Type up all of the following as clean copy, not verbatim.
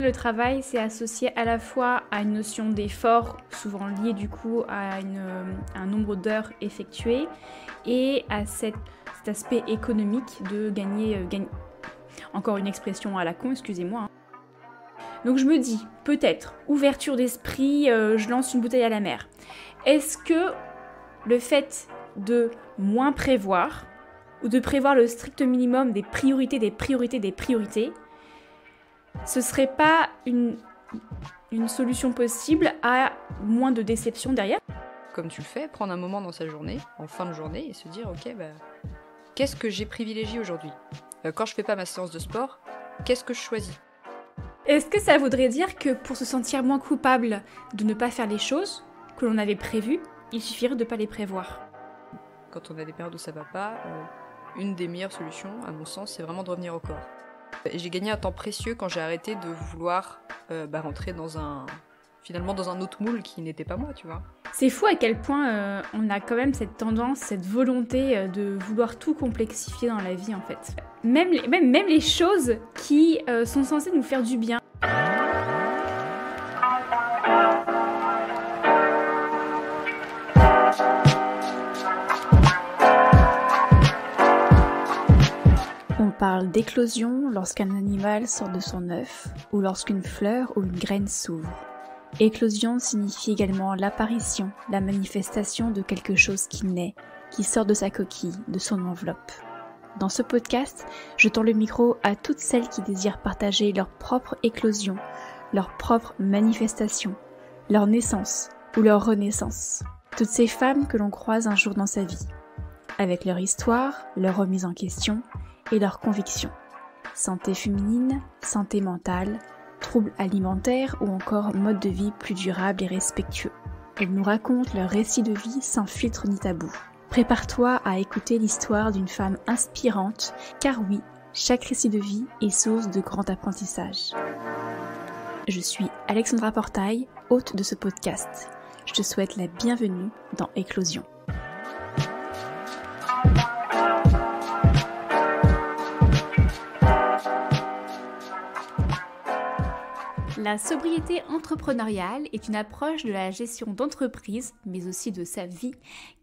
Le travail, c'est associé à la fois à une notion d'effort, souvent liée du coup à un nombre d'heures effectuées, et à cet aspect économique de gagner. Encore une expression à la con, excusez-moi. Hein. Donc je me dis, peut-être, ouverture d'esprit, je lance une bouteille à la mer. Est-ce que le fait de moins prévoir, ou de prévoir le strict minimum des priorités, ce serait pas une solution possible à moins de déception derrière? Comme tu le fais, prendre un moment dans sa journée, en fin de journée, et se dire, ok, qu'est-ce que j'ai privilégié aujourd'hui ? Quand je fais pas ma séance de sport, qu'est-ce que je choisis ? Est-ce que ça voudrait dire que pour se sentir moins coupable de ne pas faire les choses que l'on avait prévues, il suffirait de ne pas les prévoir? Quand on a des périodes où ça va pas, une des meilleures solutions, à mon sens, c'est vraiment de revenir au corps. Et j'ai gagné un temps précieux quand j'ai arrêté de vouloir rentrer dans un autre moule qui n'était pas moi, tu vois. C'est fou à quel point on a quand même cette tendance, cette volonté de vouloir tout complexifier dans la vie en fait. Même les choses qui sont censées nous faire du bien. On parle d'éclosion lorsqu'un animal sort de son œuf ou lorsqu'une fleur ou une graine s'ouvre. Éclosion signifie également l'apparition, la manifestation de quelque chose qui naît, qui sort de sa coquille, de son enveloppe. Dans ce podcast, je tends le micro à toutes celles qui désirent partager leur propre éclosion, leur propre manifestation, leur naissance ou leur renaissance. Toutes ces femmes que l'on croise un jour dans sa vie, avec leur histoire, leur remise en question et leurs convictions. Santé féminine, santé mentale, troubles alimentaires ou encore mode de vie plus durable et respectueux. Elles nous racontent leur récit de vie sans filtre ni tabou. Prépare-toi à écouter l'histoire d'une femme inspirante, car oui, chaque récit de vie est source de grand apprentissage. Je suis Alexandra Portail, hôte de ce podcast. Je te souhaite la bienvenue dans Éclosion. La sobriété entrepreneuriale est une approche de la gestion d'entreprise, mais aussi de sa vie,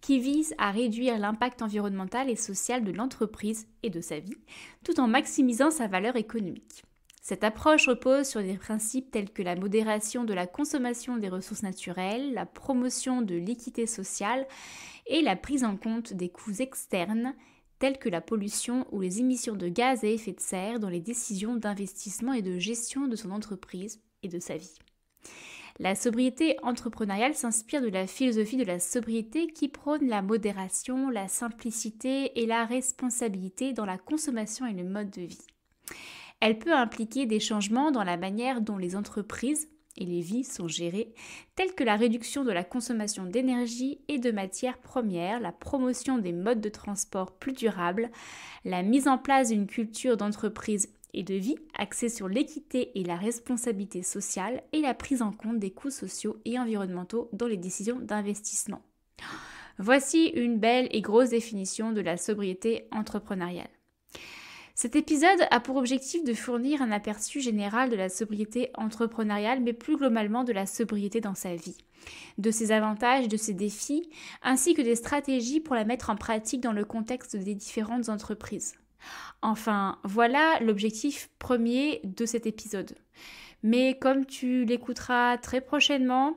qui vise à réduire l'impact environnemental et social de l'entreprise et de sa vie, tout en maximisant sa valeur économique. Cette approche repose sur des principes tels que la modération de la consommation des ressources naturelles, la promotion de l'équité sociale et la prise en compte des coûts externes, tels que la pollution ou les émissions de gaz à effet de serre dans les décisions d'investissement et de gestion de son entreprise et de sa vie. La sobriété entrepreneuriale s'inspire de la philosophie de la sobriété qui prône la modération, la simplicité et la responsabilité dans la consommation et le mode de vie. Elle peut impliquer des changements dans la manière dont les entreprises et les vies sont gérées, tels que la réduction de la consommation d'énergie et de matières premières, la promotion des modes de transport plus durables, la mise en place d'une culture d'entreprise et de vie axée sur l'équité et la responsabilité sociale et la prise en compte des coûts sociaux et environnementaux dans les décisions d'investissement. Voici une belle et grosse définition de la sobriété entrepreneuriale. Cet épisode a pour objectif de fournir un aperçu général de la sobriété entrepreneuriale, mais plus globalement de la sobriété dans sa vie, de ses avantages, de ses défis, ainsi que des stratégies pour la mettre en pratique dans le contexte des différentes entreprises. Enfin, voilà l'objectif premier de cet épisode. Mais comme tu l'écouteras très prochainement,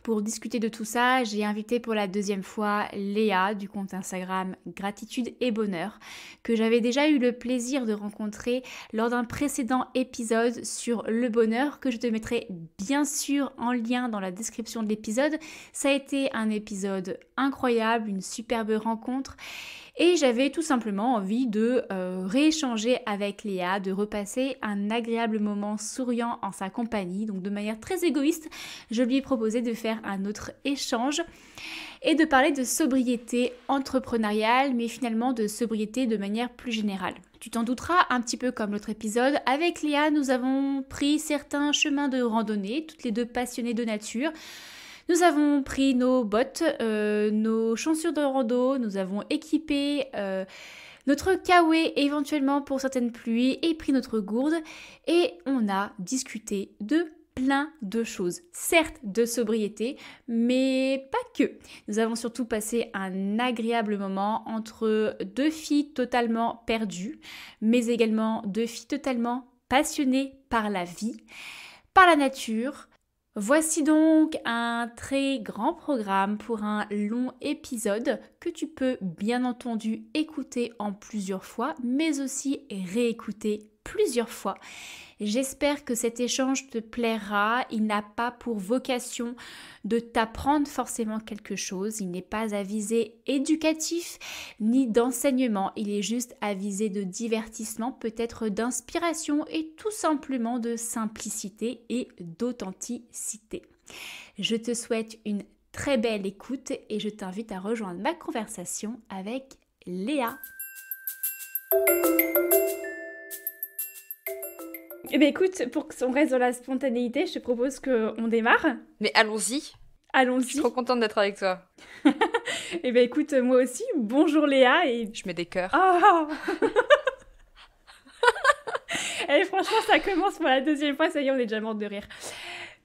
pour discuter de tout ça, j'ai invité pour la deuxième fois Léa du compte Instagram Gratitude et Bonheur, que j'avais déjà eu le plaisir de rencontrer lors d'un précédent épisode sur le bonheur, que je te mettrai bien sûr en lien dans la description de l'épisode. Ça a été un épisode incroyable, une superbe rencontre. Et j'avais tout simplement envie de rééchanger avec Léa, de repasser un agréable moment souriant en sa compagnie. Donc de manière très égoïste, je lui ai proposé de faire un autre échange et de parler de sobriété entrepreneuriale, mais finalement de sobriété de manière plus générale. Tu t'en douteras, un petit peu comme l'autre épisode, avec Léa, nous avons pris certains chemins de randonnée, toutes les deux passionnées de nature. Nous avons pris nos bottes, nos chaussures de rando, nous avons équipé notre kawaii éventuellement pour certaines pluies et pris notre gourde et on a discuté de plein de choses, certes de sobriété, mais pas que. Nous avons surtout passé un agréable moment entre deux filles totalement perdues, mais également deux filles totalement passionnées par la vie, par la nature. Voici donc un très grand programme pour un long épisode que tu peux bien entendu écouter en plusieurs fois, mais aussi réécouter plusieurs fois. J'espère que cet échange te plaira. Il n'a pas pour vocation de t'apprendre forcément quelque chose. Il n'est pas à visée éducatif ni d'enseignement. Il est juste à visée de divertissement, peut-être d'inspiration et tout simplement de simplicité et d'authenticité. Je te souhaite une très belle écoute et je t'invite à rejoindre ma conversation avec Léa. Eh bien écoute, pour qu'on reste dans la spontanéité, je te propose qu'on démarre. Mais allons-y. Allons-y. Je suis trop contente d'être avec toi. Eh bien écoute, moi aussi, bonjour Léa et... Je mets des cœurs. Oh Et franchement, ça commence pour la deuxième fois, ça y est, on est déjà morte de rire.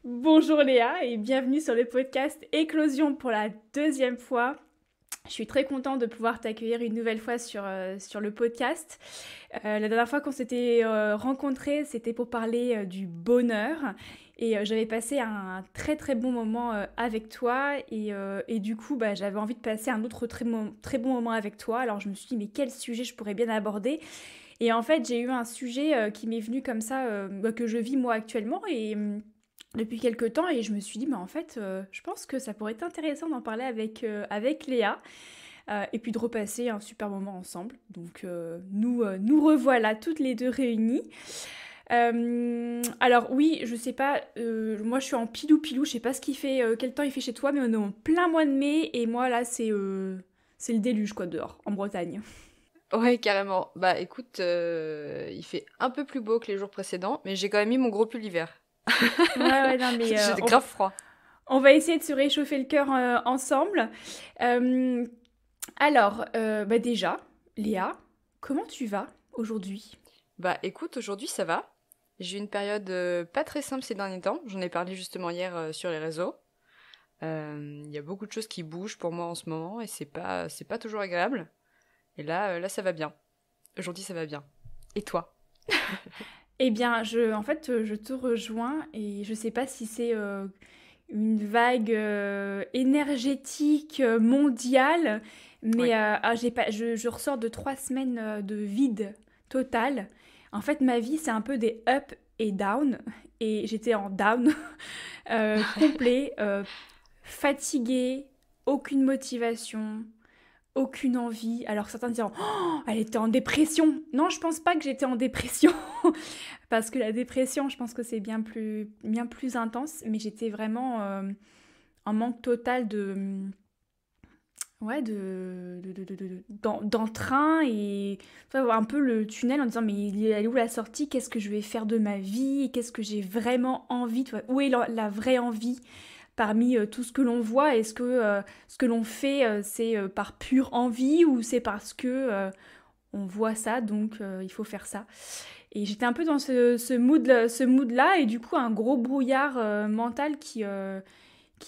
Bonjour Léa et bienvenue sur le podcast Éclosion pour la deuxième fois. Je suis très contente de pouvoir t'accueillir une nouvelle fois sur le podcast. La dernière fois qu'on s'était rencontrés, c'était pour parler du bonheur. Et j'avais passé un très très bon moment avec toi. Et du coup, j'avais envie de passer un autre très bon moment avec toi. Alors je me suis dit, mais quel sujet je pourrais bien aborder ? Et en fait, j'ai eu un sujet qui m'est venu comme ça, que je vis moi actuellement. Et... depuis quelques temps et je me suis dit en fait je pense que ça pourrait être intéressant d'en parler avec Léa et puis de repasser un super moment ensemble. Donc nous revoilà toutes les deux réunies. Alors oui, je sais pas, moi je suis en pilou, je sais pas ce qu'il fait, quel temps il fait chez toi, mais on est en plein mois de mai et moi là c'est le déluge quoi dehors, en Bretagne. Ouais, carrément. Bah écoute, il fait un peu plus beau que les jours précédents, mais j'ai quand même mis mon gros pull l'hiver. Ouais, non, mais j'ai grave froid. On va essayer de se réchauffer le cœur ensemble. Alors, déjà, Léa, comment tu vas aujourd'hui ? Bah écoute, aujourd'hui ça va. J'ai eu une période pas très simple ces derniers temps. J'en ai parlé justement hier sur les réseaux. Il y a beaucoup de choses qui bougent pour moi en ce moment et c'est pas toujours agréable. Et là ça va bien. Aujourd'hui ça va bien. Et toi ? Eh bien, je te rejoins et je sais pas si c'est une vague énergétique mondiale, mais ouais. Je ressors de 3 semaines de vide total. En fait, ma vie, c'est un peu des up et down, et j'étais en down complet, fatiguée, aucune motivation, aucune envie. Alors certains diront oh, elle était en dépression. Non, je pense pas que j'étais en dépression parce que la dépression, je pense que c'est bien plus intense, mais j'étais vraiment en manque total d'entrain et un peu le tunnel en disant mais elle est où la sortie, qu'est-ce que je vais faire de ma vie, qu'est-ce que j'ai vraiment envie, où est la vraie envie parmi tout ce que l'on voit. Est-ce que ce que l'on fait c'est par pure envie ou c'est parce que on voit ça donc il faut faire ça. Et j'étais un peu dans ce mood-là et du coup un gros brouillard mental qui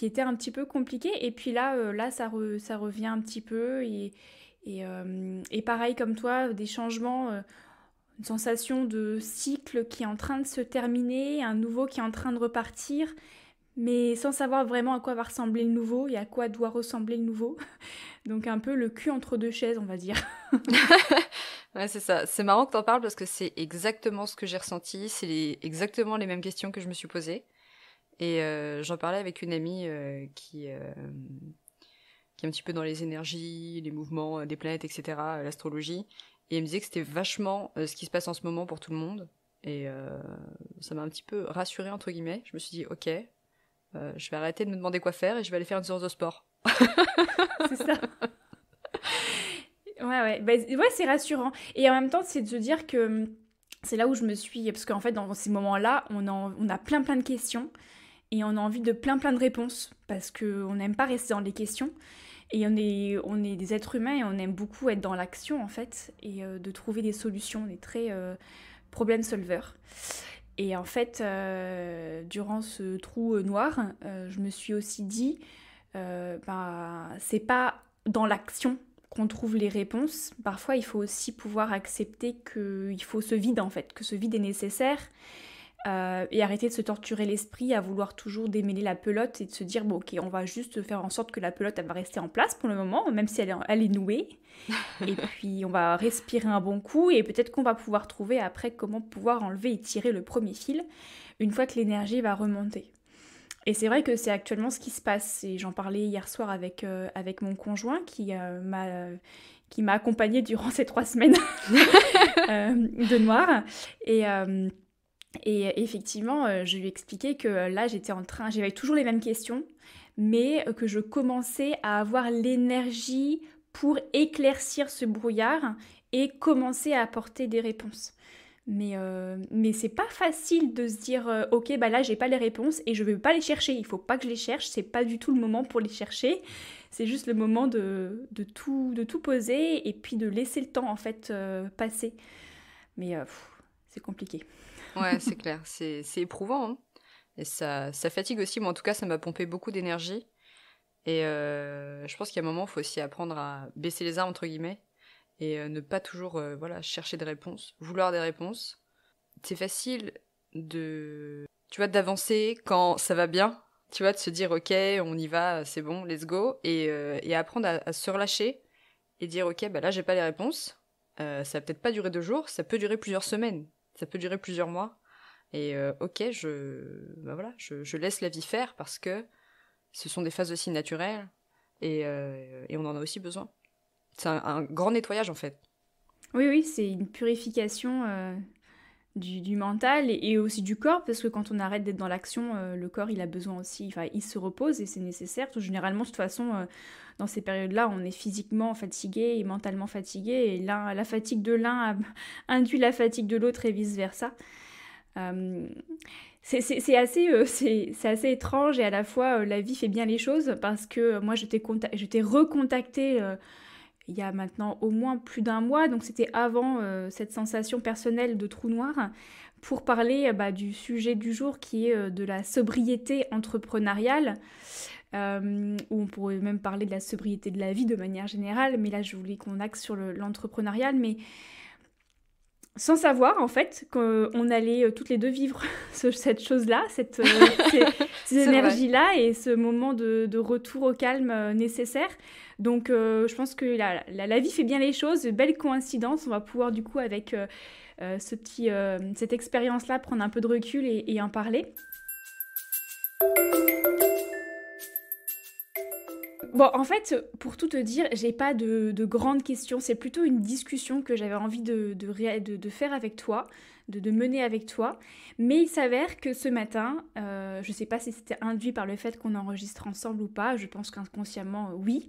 était un petit peu compliqué. Et puis là ça revient un petit peu et pareil comme toi, des changements, une sensation de cycle qui est en train de se terminer, un nouveau qui est en train de repartir, mais sans savoir vraiment à quoi va ressembler le nouveau et à quoi doit ressembler le nouveau. Donc un peu le cul entre deux chaises, on va dire. Ouais, c'est ça. C'est marrant que t'en parles parce que c'est exactement ce que j'ai ressenti. C'est exactement les mêmes questions que je me suis posées. Et j'en parlais avec une amie qui est un petit peu dans les énergies, les mouvements des planètes, etc., l'astrologie. Et elle me disait que c'était vachement ce qui se passe en ce moment pour tout le monde. Et ça m'a un petit peu rassurée, entre guillemets. Je me suis dit, ok, je vais arrêter de me demander quoi faire et je vais aller faire une séance de sport. C'est ça. Ouais, c'est rassurant. Et en même temps, c'est de se dire que c'est là où je me suis... Parce qu'en fait, dans ces moments-là, on a plein de questions et on a envie de plein de réponses parce qu'on n'aime pas rester dans les questions. Et on est des êtres humains et on aime beaucoup être dans l'action en fait et de trouver des solutions. On est très problem solver. Et en fait, durant ce trou noir, je me suis aussi dit, c'est pas dans l'action qu'on trouve les réponses. Parfois, il faut aussi pouvoir accepter qu'il faut ce vide en fait, que ce vide est nécessaire. Et arrêter de se torturer l'esprit à vouloir toujours démêler la pelote et de se dire bon ok on va juste faire en sorte que la pelote elle va rester en place pour le moment même si elle est nouée et puis on va respirer un bon coup et peut-être qu'on va pouvoir trouver après comment pouvoir enlever et tirer le premier fil une fois que l'énergie va remonter. Et c'est vrai que c'est actuellement ce qui se passe et j'en parlais hier soir avec mon conjoint qui m'a accompagnée durant ces 3 semaines de noir et effectivement, je lui ai expliqué que là, j'avais toujours les mêmes questions, mais que je commençais à avoir l'énergie pour éclaircir ce brouillard et commencer à apporter des réponses. Mais c'est pas facile de se dire ok, bah là, j'ai pas les réponses et je vais pas les chercher. Il faut pas que je les cherche, c'est pas du tout le moment pour les chercher. C'est juste le moment de tout poser et puis de laisser le temps en fait passer. Mais c'est compliqué. Ouais, c'est clair, c'est éprouvant, hein. Et ça fatigue aussi, moi en tout cas ça m'a pompé beaucoup d'énergie. Et je pense qu'il y a un moment, il faut aussi apprendre à baisser les armes, entre guillemets, et ne pas toujours chercher des réponses, vouloir des réponses. C'est facile tu vois, d'avancer quand ça va bien, tu vois, de se dire ok, on y va, c'est bon, let's go, et apprendre à se relâcher et dire ok, bah là j'ai pas les réponses, ça va peut-être pas durer 2 jours, ça peut durer plusieurs semaines. Ça peut durer plusieurs mois. Et ok, je laisse la vie faire parce que ce sont des phases aussi naturelles et on en a aussi besoin. C'est un grand nettoyage en fait. Oui, c'est une purification du mental et aussi du corps, parce que quand on arrête d'être dans l'action, le corps il a besoin aussi, enfin il se repose et c'est nécessaire. Généralement, de toute façon, dans ces périodes-là, on est physiquement fatigué et mentalement fatigué, et la fatigue de l'un induit la fatigue de l'autre et vice-versa. C'est assez étrange et à la fois la vie fait bien les choses parce que moi je t'ai recontactée il y a maintenant au moins plus d'1 mois, donc c'était avant cette sensation personnelle de trou noir, pour parler du sujet du jour qui est de la sobriété entrepreneuriale, où on pourrait même parler de la sobriété de la vie de manière générale, mais là je voulais qu'on axe sur l'entrepreneurial, mais sans savoir en fait qu'on allait toutes les deux vivre cette chose-là, ces énergies-là et ce moment de retour au calme nécessaire. Donc je pense que la vie fait bien les choses, belle coïncidence, on va pouvoir du coup avec cette expérience-là prendre un peu de recul et en parler. Bon, en fait, pour tout te dire, j'ai pas de grandes questions. C'est plutôt une discussion que j'avais envie de faire avec toi, de mener avec toi. Mais il s'avère que ce matin, je sais pas si c'était induit par le fait qu'on enregistre ensemble ou pas, je pense qu'inconsciemment, oui.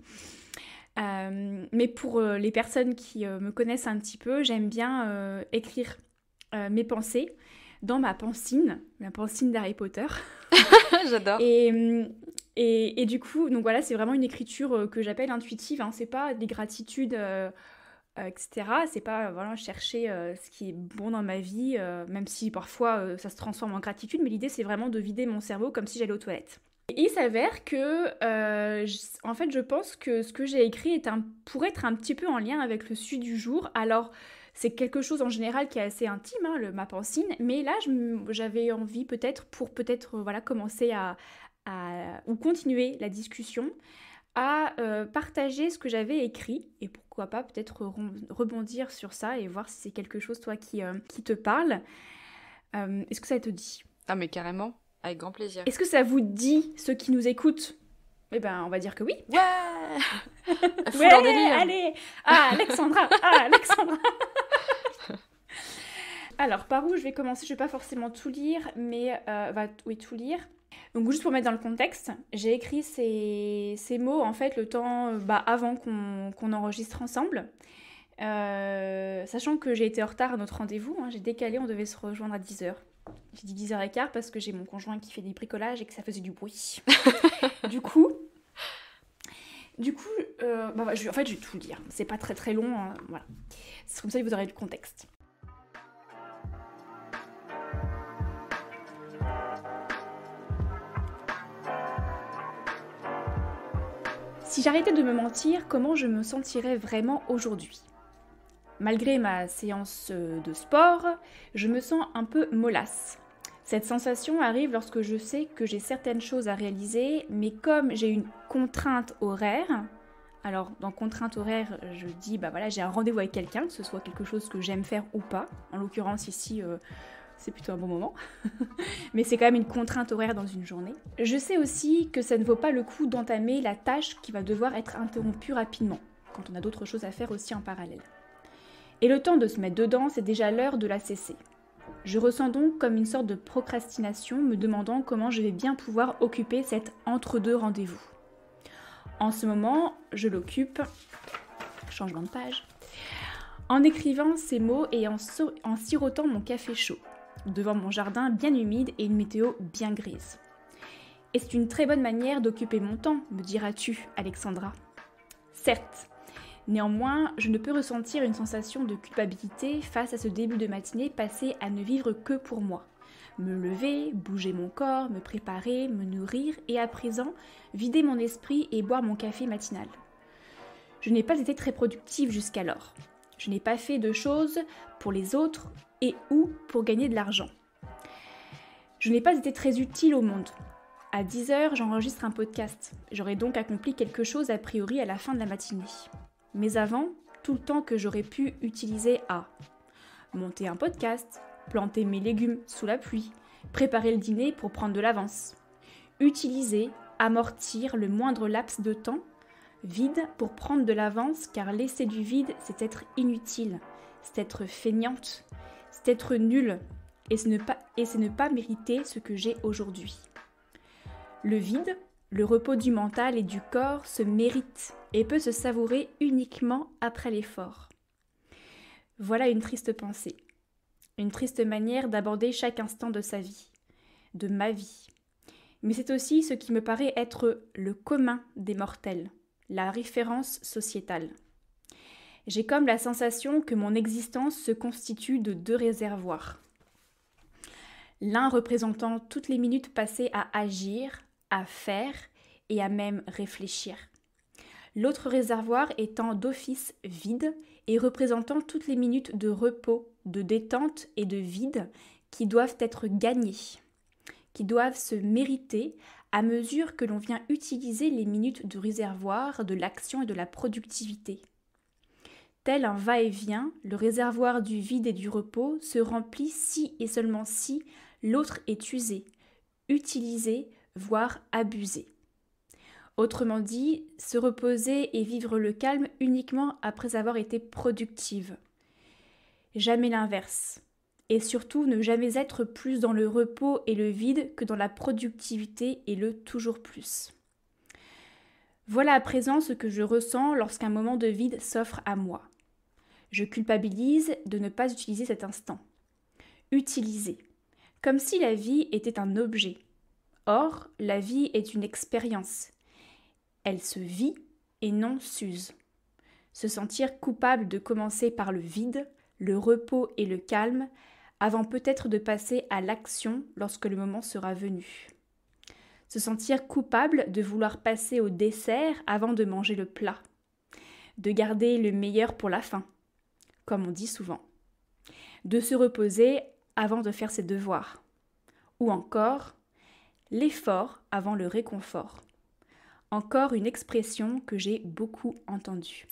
Mais pour les personnes qui me connaissent un petit peu, j'aime bien écrire mes pensées dans ma pancine d'Harry Potter. J'adore. Et du coup, donc voilà, c'est vraiment une écriture que j'appelle intuitive, hein. C'est pas des gratitudes, etc. C'est pas voilà, chercher ce qui est bon dans ma vie, même si parfois ça se transforme en gratitude, mais l'idée c'est vraiment de vider mon cerveau comme si j'allais aux toilettes. Et il s'avère que, en fait, je pense que ce que j'ai écrit pourrait être un petit peu en lien avec le sujet du jour. Alors, c'est quelque chose en général qui est assez intime, hein, ma pancine, mais là, j'avais envie voilà, commencer ou continuer la discussion, à partager ce que j'avais écrit, et pourquoi pas peut-être rebondir sur ça et voir si c'est quelque chose, toi, qui te parle. Est-ce que ça te dit ? Ah mais carrément, avec grand plaisir. Est-ce que ça vous dit, ceux qui nous écoutent ? Eh ben, on va dire que oui. Ouais. Full ouais, en délire. Allez. Alexandra. Alors, par où je vais commencer ? Je vais pas forcément tout lire, mais tout lire. Donc, juste pour mettre dans le contexte, j'ai écrit ces mots, en fait, le temps avant qu'on enregistre ensemble. Sachant que j'ai été en retard à notre rendez-vous, hein, j'ai décalé, on devait se rejoindre à 10h. J'ai dit 10h15 parce que j'ai mon conjoint qui fait des bricolages et que ça faisait du bruit. Du coup, Du coup, je vais tout le dire. C'est pas très très long, hein, voilà. C'est comme ça que vous aurez du contexte. Si j'arrêtais de me mentir, comment je me sentirais vraiment aujourd'hui ? Malgré ma séance de sport, je me sens un peu mollasse. Cette sensation arrive lorsque je sais que j'ai certaines choses à réaliser, mais comme j'ai une contrainte horaire, alors dans contrainte horaire, je dis j'ai un rendez-vous avec quelqu'un, que ce soit quelque chose que j'aime faire ou pas. En l'occurrence ici, c'est plutôt un bon moment. Mais c'est quand même une contrainte horaire dans une journée. Je sais aussi que ça ne vaut pas le coup d'entamer la tâche qui va devoir être interrompue rapidement, quand on a d'autres choses à faire aussi en parallèle. Et le temps de se mettre dedans, c'est déjà l'heure de la cesser. Je ressens donc comme une sorte de procrastination, me demandant comment je vais bien pouvoir occuper cet entre-deux rendez-vous. En ce moment, je l'occupe, changement de page, en écrivant ces mots et en sirotant mon café chaud, devant mon jardin bien humide et une météo bien grise. Et c'est une très bonne manière d'occuper mon temps, me diras-tu, Alexandra. Certes, néanmoins, je ne peux ressentir une sensation de culpabilité face à ce début de matinée passé à ne vivre que pour moi. Me lever, bouger mon corps, me préparer, me nourrir et à présent, vider mon esprit et boire mon café matinal. Je n'ai pas été très productive jusqu'alors. Je n'ai pas fait de choses pour les autres et ou pour gagner de l'argent. Je n'ai pas été très utile au monde. À 10h, j'enregistre un podcast. J'aurais donc accompli quelque chose a priori à la fin de la matinée. Mais avant, tout le temps que j'aurais pu utiliser à monter un podcast, planter mes légumes sous la pluie, préparer le dîner pour prendre de l'avance, utiliser, amortir le moindre laps de temps, vide pour prendre de l'avance car laisser du vide c'est être inutile, c'est être feignante, c'est être nulle et c'est ne pas mériter ce que j'ai aujourd'hui. Le vide, le repos du mental et du corps se mérite et peut se savourer uniquement après l'effort. Voilà une triste pensée, une triste manière d'aborder chaque instant de sa vie, de ma vie. Mais c'est aussi ce qui me paraît être le commun des mortels, la référence sociétale. J'ai comme la sensation que mon existence se constitue de deux réservoirs. L'un représentant toutes les minutes passées à agir, à faire et à même réfléchir. L'autre réservoir étant d'office vide et représentant toutes les minutes de repos, de détente et de vide qui doivent être gagnées, qui doivent se mériter à mesure que l'on vient utiliser les minutes de réservoir de l'action et de la productivité. Tel un va-et-vient, le réservoir du vide et du repos se remplit si et seulement si l'autre est usé, utilisé, voire abusé. Autrement dit, se reposer et vivre le calme uniquement après avoir été productive. Jamais l'inverse. Et surtout, ne jamais être plus dans le repos et le vide que dans la productivité et le toujours plus. Voilà à présent ce que je ressens lorsqu'un moment de vide s'offre à moi. Je culpabilise de ne pas utiliser cet instant. Utiliser. Comme si la vie était un objet. Or, la vie est une expérience. Elle se vit et non s'use. Se sentir coupable de commencer par le vide, le repos et le calme, avant peut-être de passer à l'action lorsque le moment sera venu. Se sentir coupable de vouloir passer au dessert avant de manger le plat. De garder le meilleur pour la fin, comme on dit souvent. De se reposer avant de faire ses devoirs. Ou encore, l'effort avant le réconfort. Encore une expression que j'ai beaucoup entendue.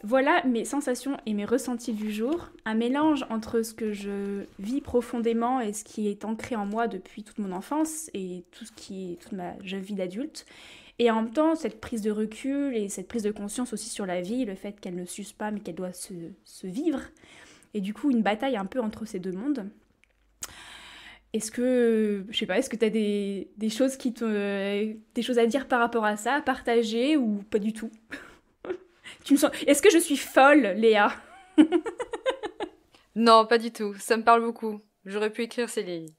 Voilà mes sensations et mes ressentis du jour, un mélange entre ce que je vis profondément et ce qui est ancré en moi depuis toute mon enfance et toute ma jeune vie d'adulte, et en même temps cette prise de recul et cette prise de conscience aussi sur la vie, le fait qu'elle ne s'use pas mais qu'elle doit se vivre, et du coup une bataille un peu entre ces deux mondes. Est-ce que tu as des choses des choses à dire par rapport à ça, à partager ou pas du tout? Est-ce que je suis folle, Léa? Non, pas du tout. Ça me parle beaucoup. J'aurais pu écrire ces lignes.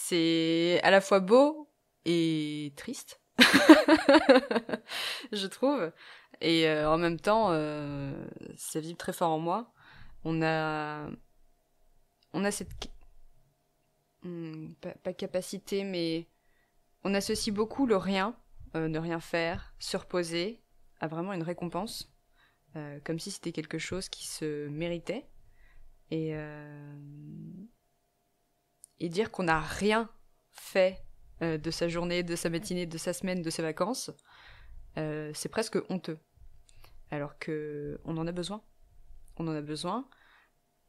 C'est à la fois beau et triste, je trouve. Et en même temps, ça vibre très fort en moi. On a, on a cette, pas capacité, mais on associe beaucoup le rien, ne rien faire, se reposer, à vraiment une récompense, comme si c'était quelque chose qui se méritait. Et, et dire qu'on n'a rien fait de sa journée, de sa matinée, de sa semaine, de ses vacances, c'est presque honteux. Alors que on en a besoin. On en a besoin.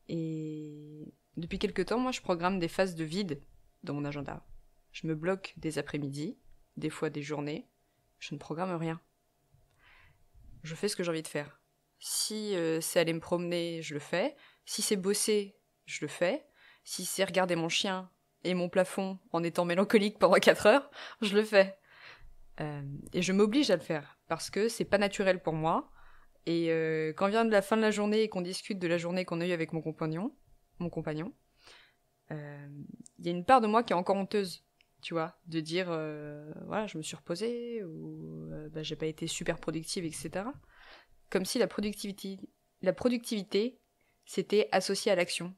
Et depuis quelque temps, moi, je programme des phases de vide dans mon agenda. Je me bloque des après-midi, des fois des journées. Je ne programme rien. Je fais ce que j'ai envie de faire. Si c'est aller me promener, je le fais. Si c'est bosser, je le fais. Si c'est regarder mon chien et mon plafond en étant mélancolique pendant 4 heures, je le fais. Et je m'oblige à le faire parce que c'est pas naturel pour moi. Et quand vient de la fin de la journée et qu'on discute de la journée qu'on a eue avec mon compagnon, il y a une part de moi qui est encore honteuse, tu vois, de dire voilà, je me suis reposée ou j'ai pas été super productive, etc. Comme si la productivité c'était associé à l'action,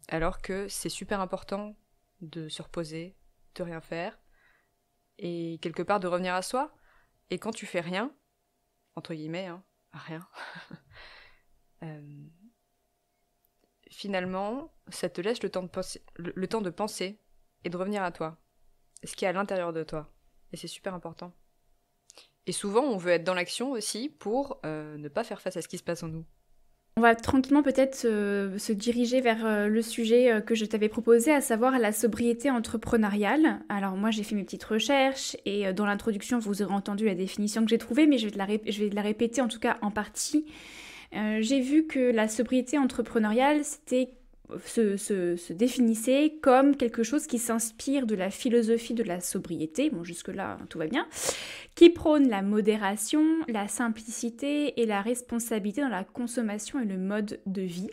alors que c'est super important de se reposer, de rien faire et quelque part de revenir à soi. Et quand tu fais rien, entre guillemets, hein, rien, finalement, ça te laisse le temps de penser et de revenir à toi, ce qui est à l'intérieur de toi. Et c'est super important. Et souvent, on veut être dans l'action aussi pour ne pas faire face à ce qui se passe en nous. On va tranquillement peut-être se diriger vers le sujet que je t'avais proposé, à savoir la sobriété entrepreneuriale. Alors moi j'ai fait mes petites recherches et dans l'introduction vous aurez entendu la définition que j'ai trouvée, mais je vais te la répéter en tout cas en partie. J'ai vu que la sobriété entrepreneuriale se définissait comme quelque chose qui s'inspire de la philosophie de la sobriété, bon jusque-là tout va bien, qui prône la modération, la simplicité et la responsabilité dans la consommation et le mode de vie.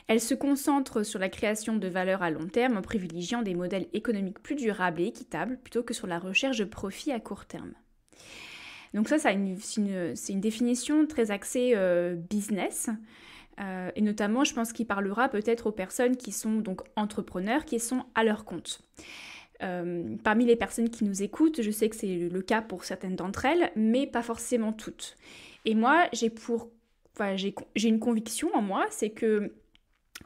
Elle se concentre sur la création de valeur à long terme en privilégiant des modèles économiques plus durables et équitables plutôt que sur la recherche de profit à court terme. Donc ça, c'est une définition très axée business. Et notamment, je pense qu'il parlera peut-être aux personnes qui sont donc entrepreneurs, qui sont à leur compte. Parmi les personnes qui nous écoutent, je sais que c'est le cas pour certaines d'entre elles, mais pas forcément toutes. Et moi, j'ai une conviction en moi, c'est que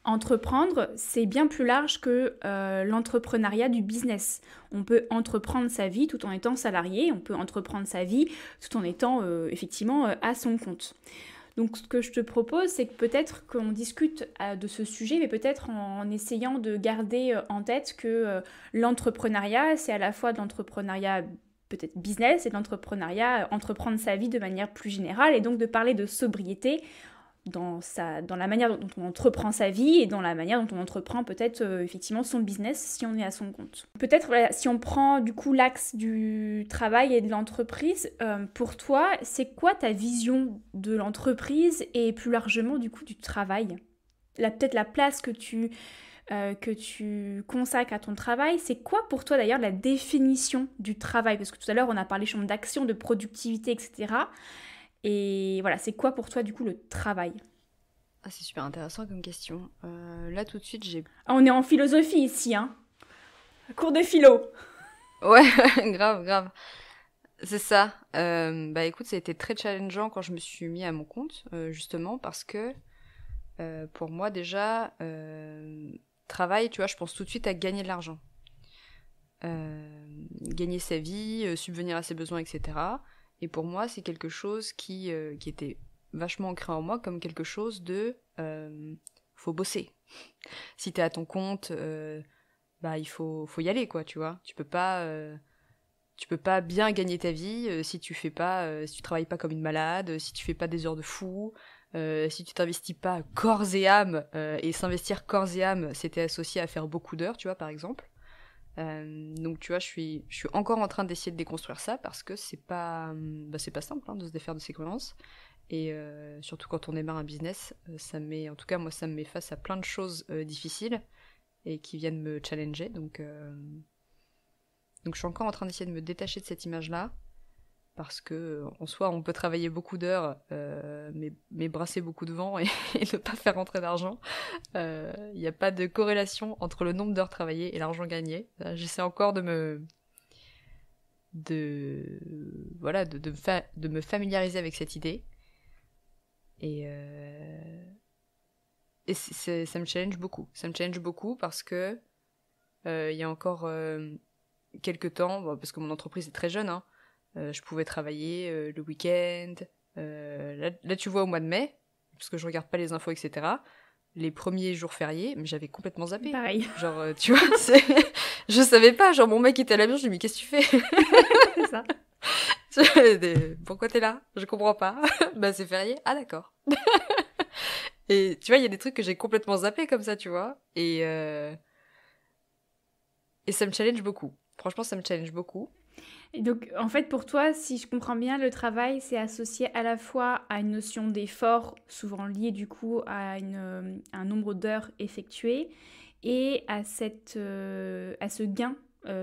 entreprendre, c'est bien plus large que l'entrepreneuriat du business. On peut entreprendre sa vie tout en étant salarié, on peut entreprendre sa vie tout en étant effectivement à son compte. Donc ce que je te propose, c'est que peut-être qu'on discute de ce sujet, mais peut-être en essayant de garder en tête que l'entrepreneuriat, c'est à la fois de l'entrepreneuriat peut-être business et de l'entrepreneuriat, entreprendre sa vie de manière plus générale, et donc de parler de sobriété dans la manière dont on entreprend sa vie et dans la manière dont on entreprend peut-être effectivement son business si on est à son compte. Peut-être voilà, si on prend du coup l'axe du travail et de l'entreprise, pour toi, c'est quoi ta vision de l'entreprise et plus largement du coup du travail? Peut-être la place que tu consacres à ton travail, c'est quoi pour toi d'ailleurs la définition du travail? Parce que tout à l'heure on a parlé champ d'action, de productivité, etc. Et voilà, c'est quoi pour toi du coup le travail? Ah, c'est super intéressant comme question. Là tout de suite j'ai... On est en philosophie ici, hein. Cours de philo. Ouais, grave. C'est ça. Écoute, ça a été très challengeant quand je me suis mis à mon compte, justement, parce que pour moi déjà, travail, tu vois, je pense tout de suite à gagner de l'argent. Gagner sa vie, subvenir à ses besoins, etc. Et pour moi, c'est quelque chose qui était vachement ancré en moi comme quelque chose de faut bosser. Si t'es à ton compte, il faut y aller, quoi, tu vois. Tu peux pas bien gagner ta vie si tu travailles pas comme une malade, si tu fais pas des heures de fou, si tu t'investis pas corps et âme, et s'investir corps et âme, c'était associé à faire beaucoup d'heures, tu vois, par exemple. Donc tu vois, je suis encore en train d'essayer de déconstruire ça parce que c'est pas simple hein, de se défaire de ses croyances et surtout quand on démarre un business, ça me met face à plein de choses difficiles et qui viennent me challenger. Donc je suis encore en train d'essayer de me détacher de cette image-là, parce que en soi, on peut travailler beaucoup d'heures, mais brasser beaucoup de vent et ne pas faire rentrer d'argent. Il n'y a pas de corrélation entre le nombre d'heures travaillées et l'argent gagné. J'essaie encore de me familiariser avec cette idée. Et ça me challenge beaucoup. Ça me challenge beaucoup parce que il y a encore quelques temps, parce que mon entreprise est très jeune, hein, je pouvais travailler le week-end. Là, tu vois, au mois de mai, parce que je regarde pas les infos, etc., les premiers jours fériés, mais j'avais complètement zappé. Pareil. Genre, tu vois, je savais pas. Genre, mon mec était à la maison, je lui ai dit, mais qu'est-ce que tu fais? C'est ça. Pourquoi t'es là? Je comprends pas. Bah, c'est férié. Ah, d'accord. Et tu vois, il y a des trucs que j'ai complètement zappé comme ça, tu vois. Et ça me challenge beaucoup. Franchement, ça me challenge beaucoup. Et donc, en fait, pour toi, si je comprends bien, le travail, c'est associé à la fois à une notion d'effort, souvent lié du coup à un nombre d'heures effectuées, et à ce gain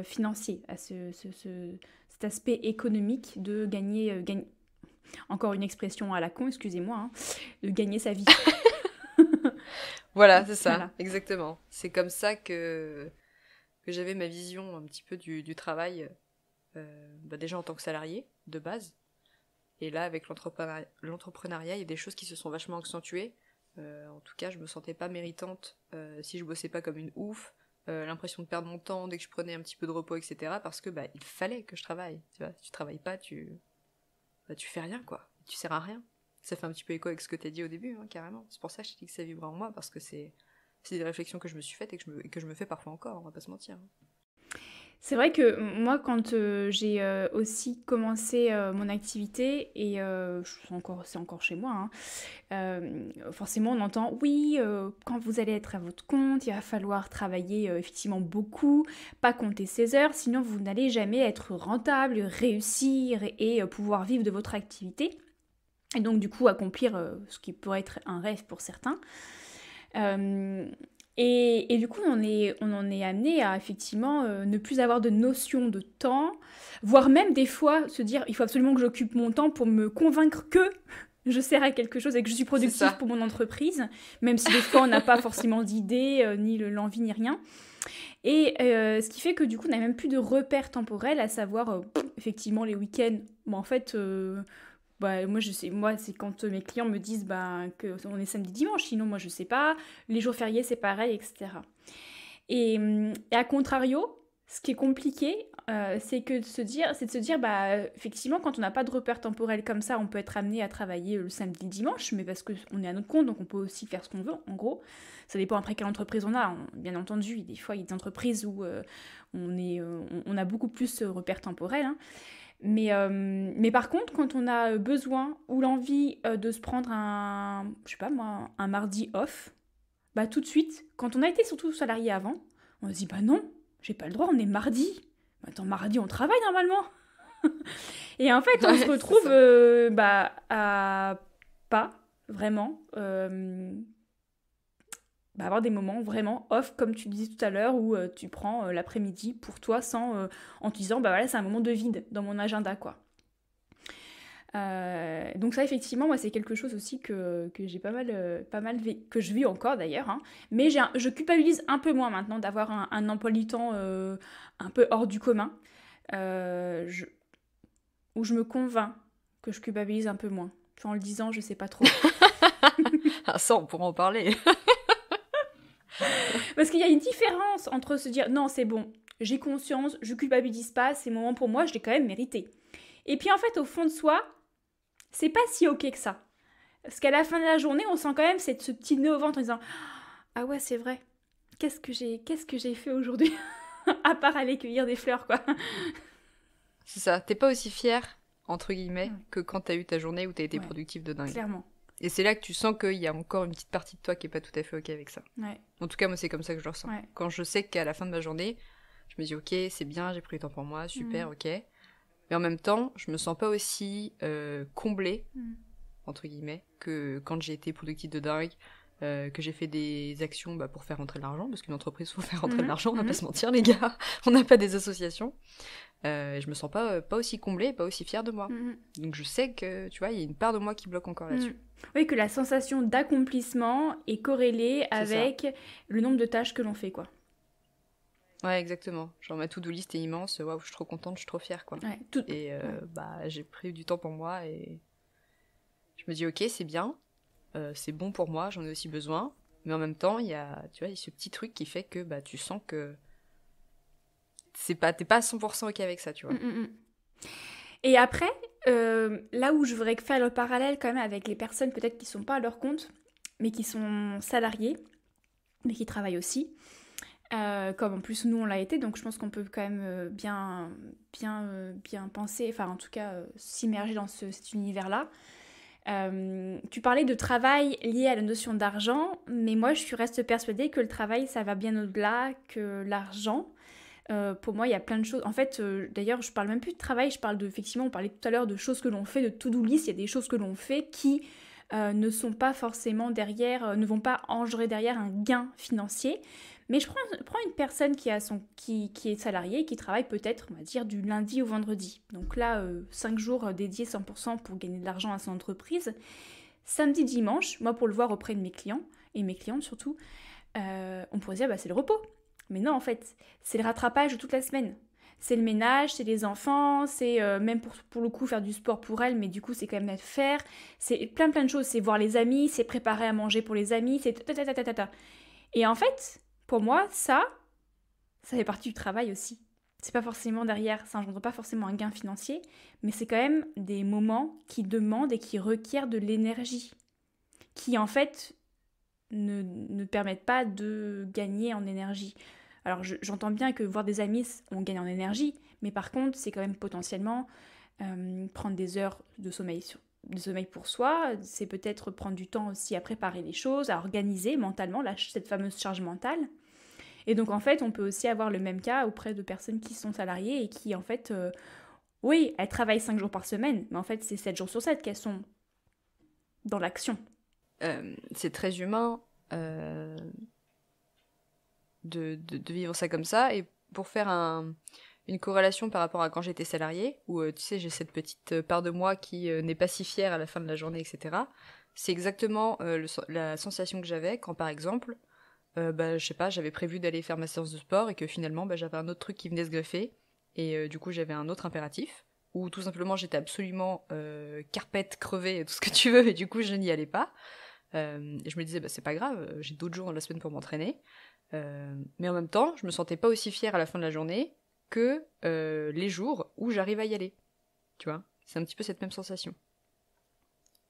financier, à cet aspect économique de gagner, encore une expression à la con, excusez-moi, hein, de gagner sa vie. Voilà, c'est ça, Voilà. exactement. C'est comme ça que j'avais ma vision un petit peu du travail, déjà en tant que salarié, de base. Et là, avec l'entrepreneuriat, il y a des choses qui se sont vachement accentuées. En tout cas, je me sentais pas méritante si je bossais pas comme une ouf. L'impression de perdre mon temps dès que je prenais un petit peu de repos, etc. Parce que il fallait que je travaille. Tu vois, si tu travailles pas, tu fais rien, quoi. Tu sers à rien. Ça fait un petit peu écho avec ce que t'as dit au début, hein, carrément. C'est pour ça que je t'ai dit que ça vibrait en moi, parce que c'est des réflexions que je me suis faites et que je me fais parfois encore, on va pas se mentir. C'est vrai que moi, quand j'ai aussi commencé mon activité, et c'est encore chez moi, hein, forcément on entend, oui, quand vous allez être à votre compte, il va falloir travailler effectivement beaucoup, pas compter ses heures, sinon vous n'allez jamais être rentable, réussir et pouvoir vivre de votre activité. Et donc du coup accomplir ce qui pourrait être un rêve pour certains. Et du coup, on en est amené à effectivement ne plus avoir de notion de temps, voire même des fois se dire il faut absolument que j'occupe mon temps pour me convaincre que je sers à quelque chose et que je suis productive pour mon entreprise, même si des fois on n'a pas forcément d'idée, ni l'envie, ni rien. Et ce qui fait que du coup, on n'a même plus de repères temporels, à savoir effectivement les week-ends. Bon, en fait, moi, c'est quand mes clients me disent qu'on est samedi, dimanche, sinon moi je sais pas. Les jours fériés, c'est pareil, etc. Et à contrario, ce qui est compliqué, c'est de se dire, effectivement, quand on n'a pas de repères temporels comme ça, on peut être amené à travailler le samedi, dimanche, mais parce qu'on est à notre compte, donc on peut aussi faire ce qu'on veut, en gros. Ça dépend après quelle entreprise on a, bien entendu. Des fois, il y a des entreprises où on a beaucoup plus de repères temporels, hein. Mais par contre, quand on a besoin ou l'envie de se prendre un mardi off, tout de suite, quand on a été surtout salarié avant, on se dit non, j'ai pas le droit, on est mardi. Attends, mardi on travaille normalement. Et en fait, on se retrouve à pas vraiment avoir des moments vraiment off, comme tu disais tout à l'heure, où tu prends l'après-midi pour toi en te disant voilà, c'est un moment de vide dans mon agenda, quoi. Donc ça, effectivement, moi c'est quelque chose aussi que j'ai pas mal que je vis encore d'ailleurs, hein. Mais je culpabilise un peu moins maintenant d'avoir un emploi du temps un peu hors du commun, où je me convainc que je culpabilise un peu moins. En le disant, je sais pas trop. Ah, ça, on pourra en parler. Parce qu'il y a une différence entre se dire non, c'est bon, j'ai conscience, je culpabilise pas, c'est moment pour moi, je l'ai quand même mérité. Et puis en fait, au fond de soi, c'est pas si ok que ça. Parce qu'à la fin de la journée, on sent quand même ce petit nœud au ventre en disant ah ouais, c'est vrai, qu'est-ce que j'ai fait aujourd'hui à part aller cueillir des fleurs, quoi. C'est ça, t'es pas aussi fière, entre guillemets, que quand t'as eu ta journée où t'as été productive de dingue. Clairement. Et c'est là que tu sens qu'il y a encore une petite partie de toi qui est pas tout à fait ok avec ça. Ouais. En tout cas, moi, c'est comme ça que je le ressens. Ouais. Quand je sais qu'à la fin de ma journée, je me dis ok, c'est bien, j'ai pris le temps pour moi, super, ok. Mais en même temps, je me sens pas aussi comblée, entre guillemets, que quand j'ai été productive de dingue, que j'ai fait des actions pour faire rentrer de l'argent, parce qu'une entreprise, faut faire rentrer de l'argent, on va pas se mentir les gars, on n'a pas des associations. Et je me sens pas aussi comblée, pas aussi fière de moi. Donc je sais que, tu vois, il y a une part de moi qui bloque encore là-dessus. Oui, que la sensation d'accomplissement est corrélée avec le nombre de tâches que l'on fait, quoi. Ouais, exactement. Genre ma to-do list est immense, waouh, je suis trop contente, je suis trop fière, quoi. Ouais, Et j'ai pris du temps pour moi et je me dis ok, c'est bien, c'est bon pour moi, j'en ai aussi besoin, mais en même temps, il y a ce petit truc qui fait que tu sens que t'es pas à 100% ok avec ça, tu vois. Et après, là où je voudrais faire le parallèle quand même avec les personnes peut-être qui sont pas à leur compte, mais qui sont salariées, mais qui travaillent aussi, comme en plus nous on l'a été, donc je pense qu'on peut quand même bien penser, enfin en tout cas s'immerger dans cet univers-là. Tu parlais de travail lié à la notion d'argent, mais moi je reste persuadée que le travail ça va bien au-delà que l'argent. Pour moi il y a plein de choses, en fait d'ailleurs je parle même plus de travail, je parle effectivement on parlait tout à l'heure de choses que l'on fait, de to-do list, il y a des choses que l'on fait qui ne sont pas forcément derrière, ne vont pas engendrer derrière un gain financier. Mais je prends une personne qui est salariée et qui travaille peut-être, on va dire, du lundi au vendredi. Donc là, 5 jours dédiés 100% pour gagner de l'argent à son entreprise. Samedi, dimanche, moi pour le voir auprès de mes clients, et mes clientes surtout, on pourrait dire c'est le repos. Mais non, en fait, c'est le rattrapage de toute la semaine. C'est le ménage, c'est les enfants, c'est même pour le coup faire du sport pour elles, mais du coup c'est quand même à faire. C'est plein de choses, c'est voir les amis, c'est préparer à manger pour les amis, c'est ta. Et en fait, pour moi, ça fait partie du travail aussi. C'est pas forcément derrière, ça engendre pas forcément un gain financier, mais c'est quand même des moments qui demandent et qui requièrent de l'énergie, qui en fait ne permettent pas de gagner en énergie. Alors j'entends bien que voir des amis, on gagne en énergie, mais par contre, c'est quand même potentiellement prendre des heures de sommeil pour soi, c'est peut-être prendre du temps aussi à préparer les choses, à organiser mentalement cette fameuse charge mentale. Et donc en fait, on peut aussi avoir le même cas auprès de personnes qui sont salariées et qui en fait, oui, elles travaillent 5 jours par semaine, mais en fait c'est 7 jours sur 7 qu'elles sont dans l'action. C'est très humain de vivre ça comme ça, et pour faire une corrélation par rapport à quand j'étais salariée, où tu sais j'ai cette petite part de moi qui n'est pas si fière à la fin de la journée, etc. C'est exactement la sensation que j'avais quand par exemple, je sais pas, j'avais prévu d'aller faire ma séance de sport et que finalement j'avais un autre truc qui venait se greffer, et du coup j'avais un autre impératif, ou tout simplement j'étais absolument carpette, crevée, tout ce que tu veux, et du coup je n'y allais pas. Et je me disais c'est pas grave, j'ai d'autres jours dans la semaine pour m'entraîner. Mais en même temps, je me sentais pas aussi fière à la fin de la journée que les jours où j'arrive à y aller. Tu vois, c'est un petit peu cette même sensation.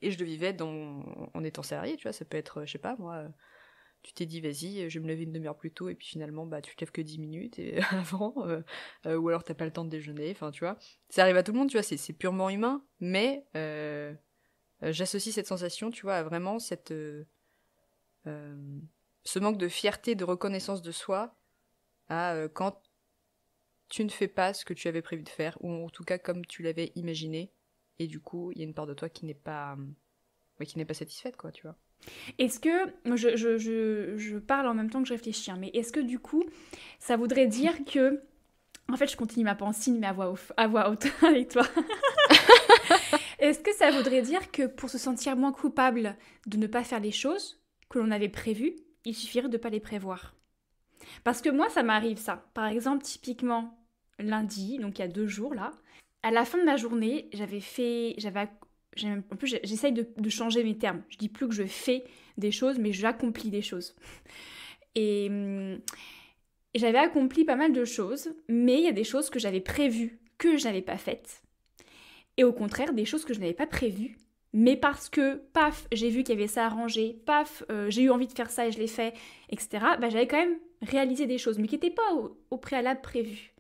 Et je le vivais en étant salariée, tu vois, ça peut être, je sais pas, moi, tu t'es dit, vas-y, je vais me lever une demi-heure plus tôt, et puis finalement, tu te lèves que 10 minutes avant, ou alors t'as pas le temps de déjeuner, enfin, tu vois. Ça arrive à tout le monde, tu vois, c'est purement humain, mais j'associe cette sensation, tu vois, à vraiment ce manque de fierté, de reconnaissance de soi, à quand tu ne fais pas ce que tu avais prévu de faire, ou en tout cas comme tu l'avais imaginé, et du coup, il y a une part de toi qui n'est pas satisfaite, quoi, tu vois. Est-ce que, je parle en même temps que je réfléchis, mais est-ce que du coup, ça voudrait dire que, en fait, je continue ma pensée, mais à voix haute avec toi. Est-ce que ça voudrait dire que pour se sentir moins coupable de ne pas faire les choses que l'on avait prévues, il suffirait de ne pas les prévoir? Parce que moi, ça m'arrive ça. Par exemple, typiquement, lundi, donc il y a 2 jours là, à la fin de ma journée, en plus, j'essaye de changer mes termes. Je dis plus que je fais des choses, mais j'accomplis des choses. Et j'avais accompli pas mal de choses, mais il y a des choses que j'avais prévues que je n'avais pas faites. Et au contraire, des choses que je n'avais pas prévues, mais parce que, paf, j'ai vu qu'il y avait ça à ranger, paf, j'ai eu envie de faire ça et je l'ai fait, etc. J'avais quand même réalisé des choses, mais qui n'étaient pas au préalable prévues.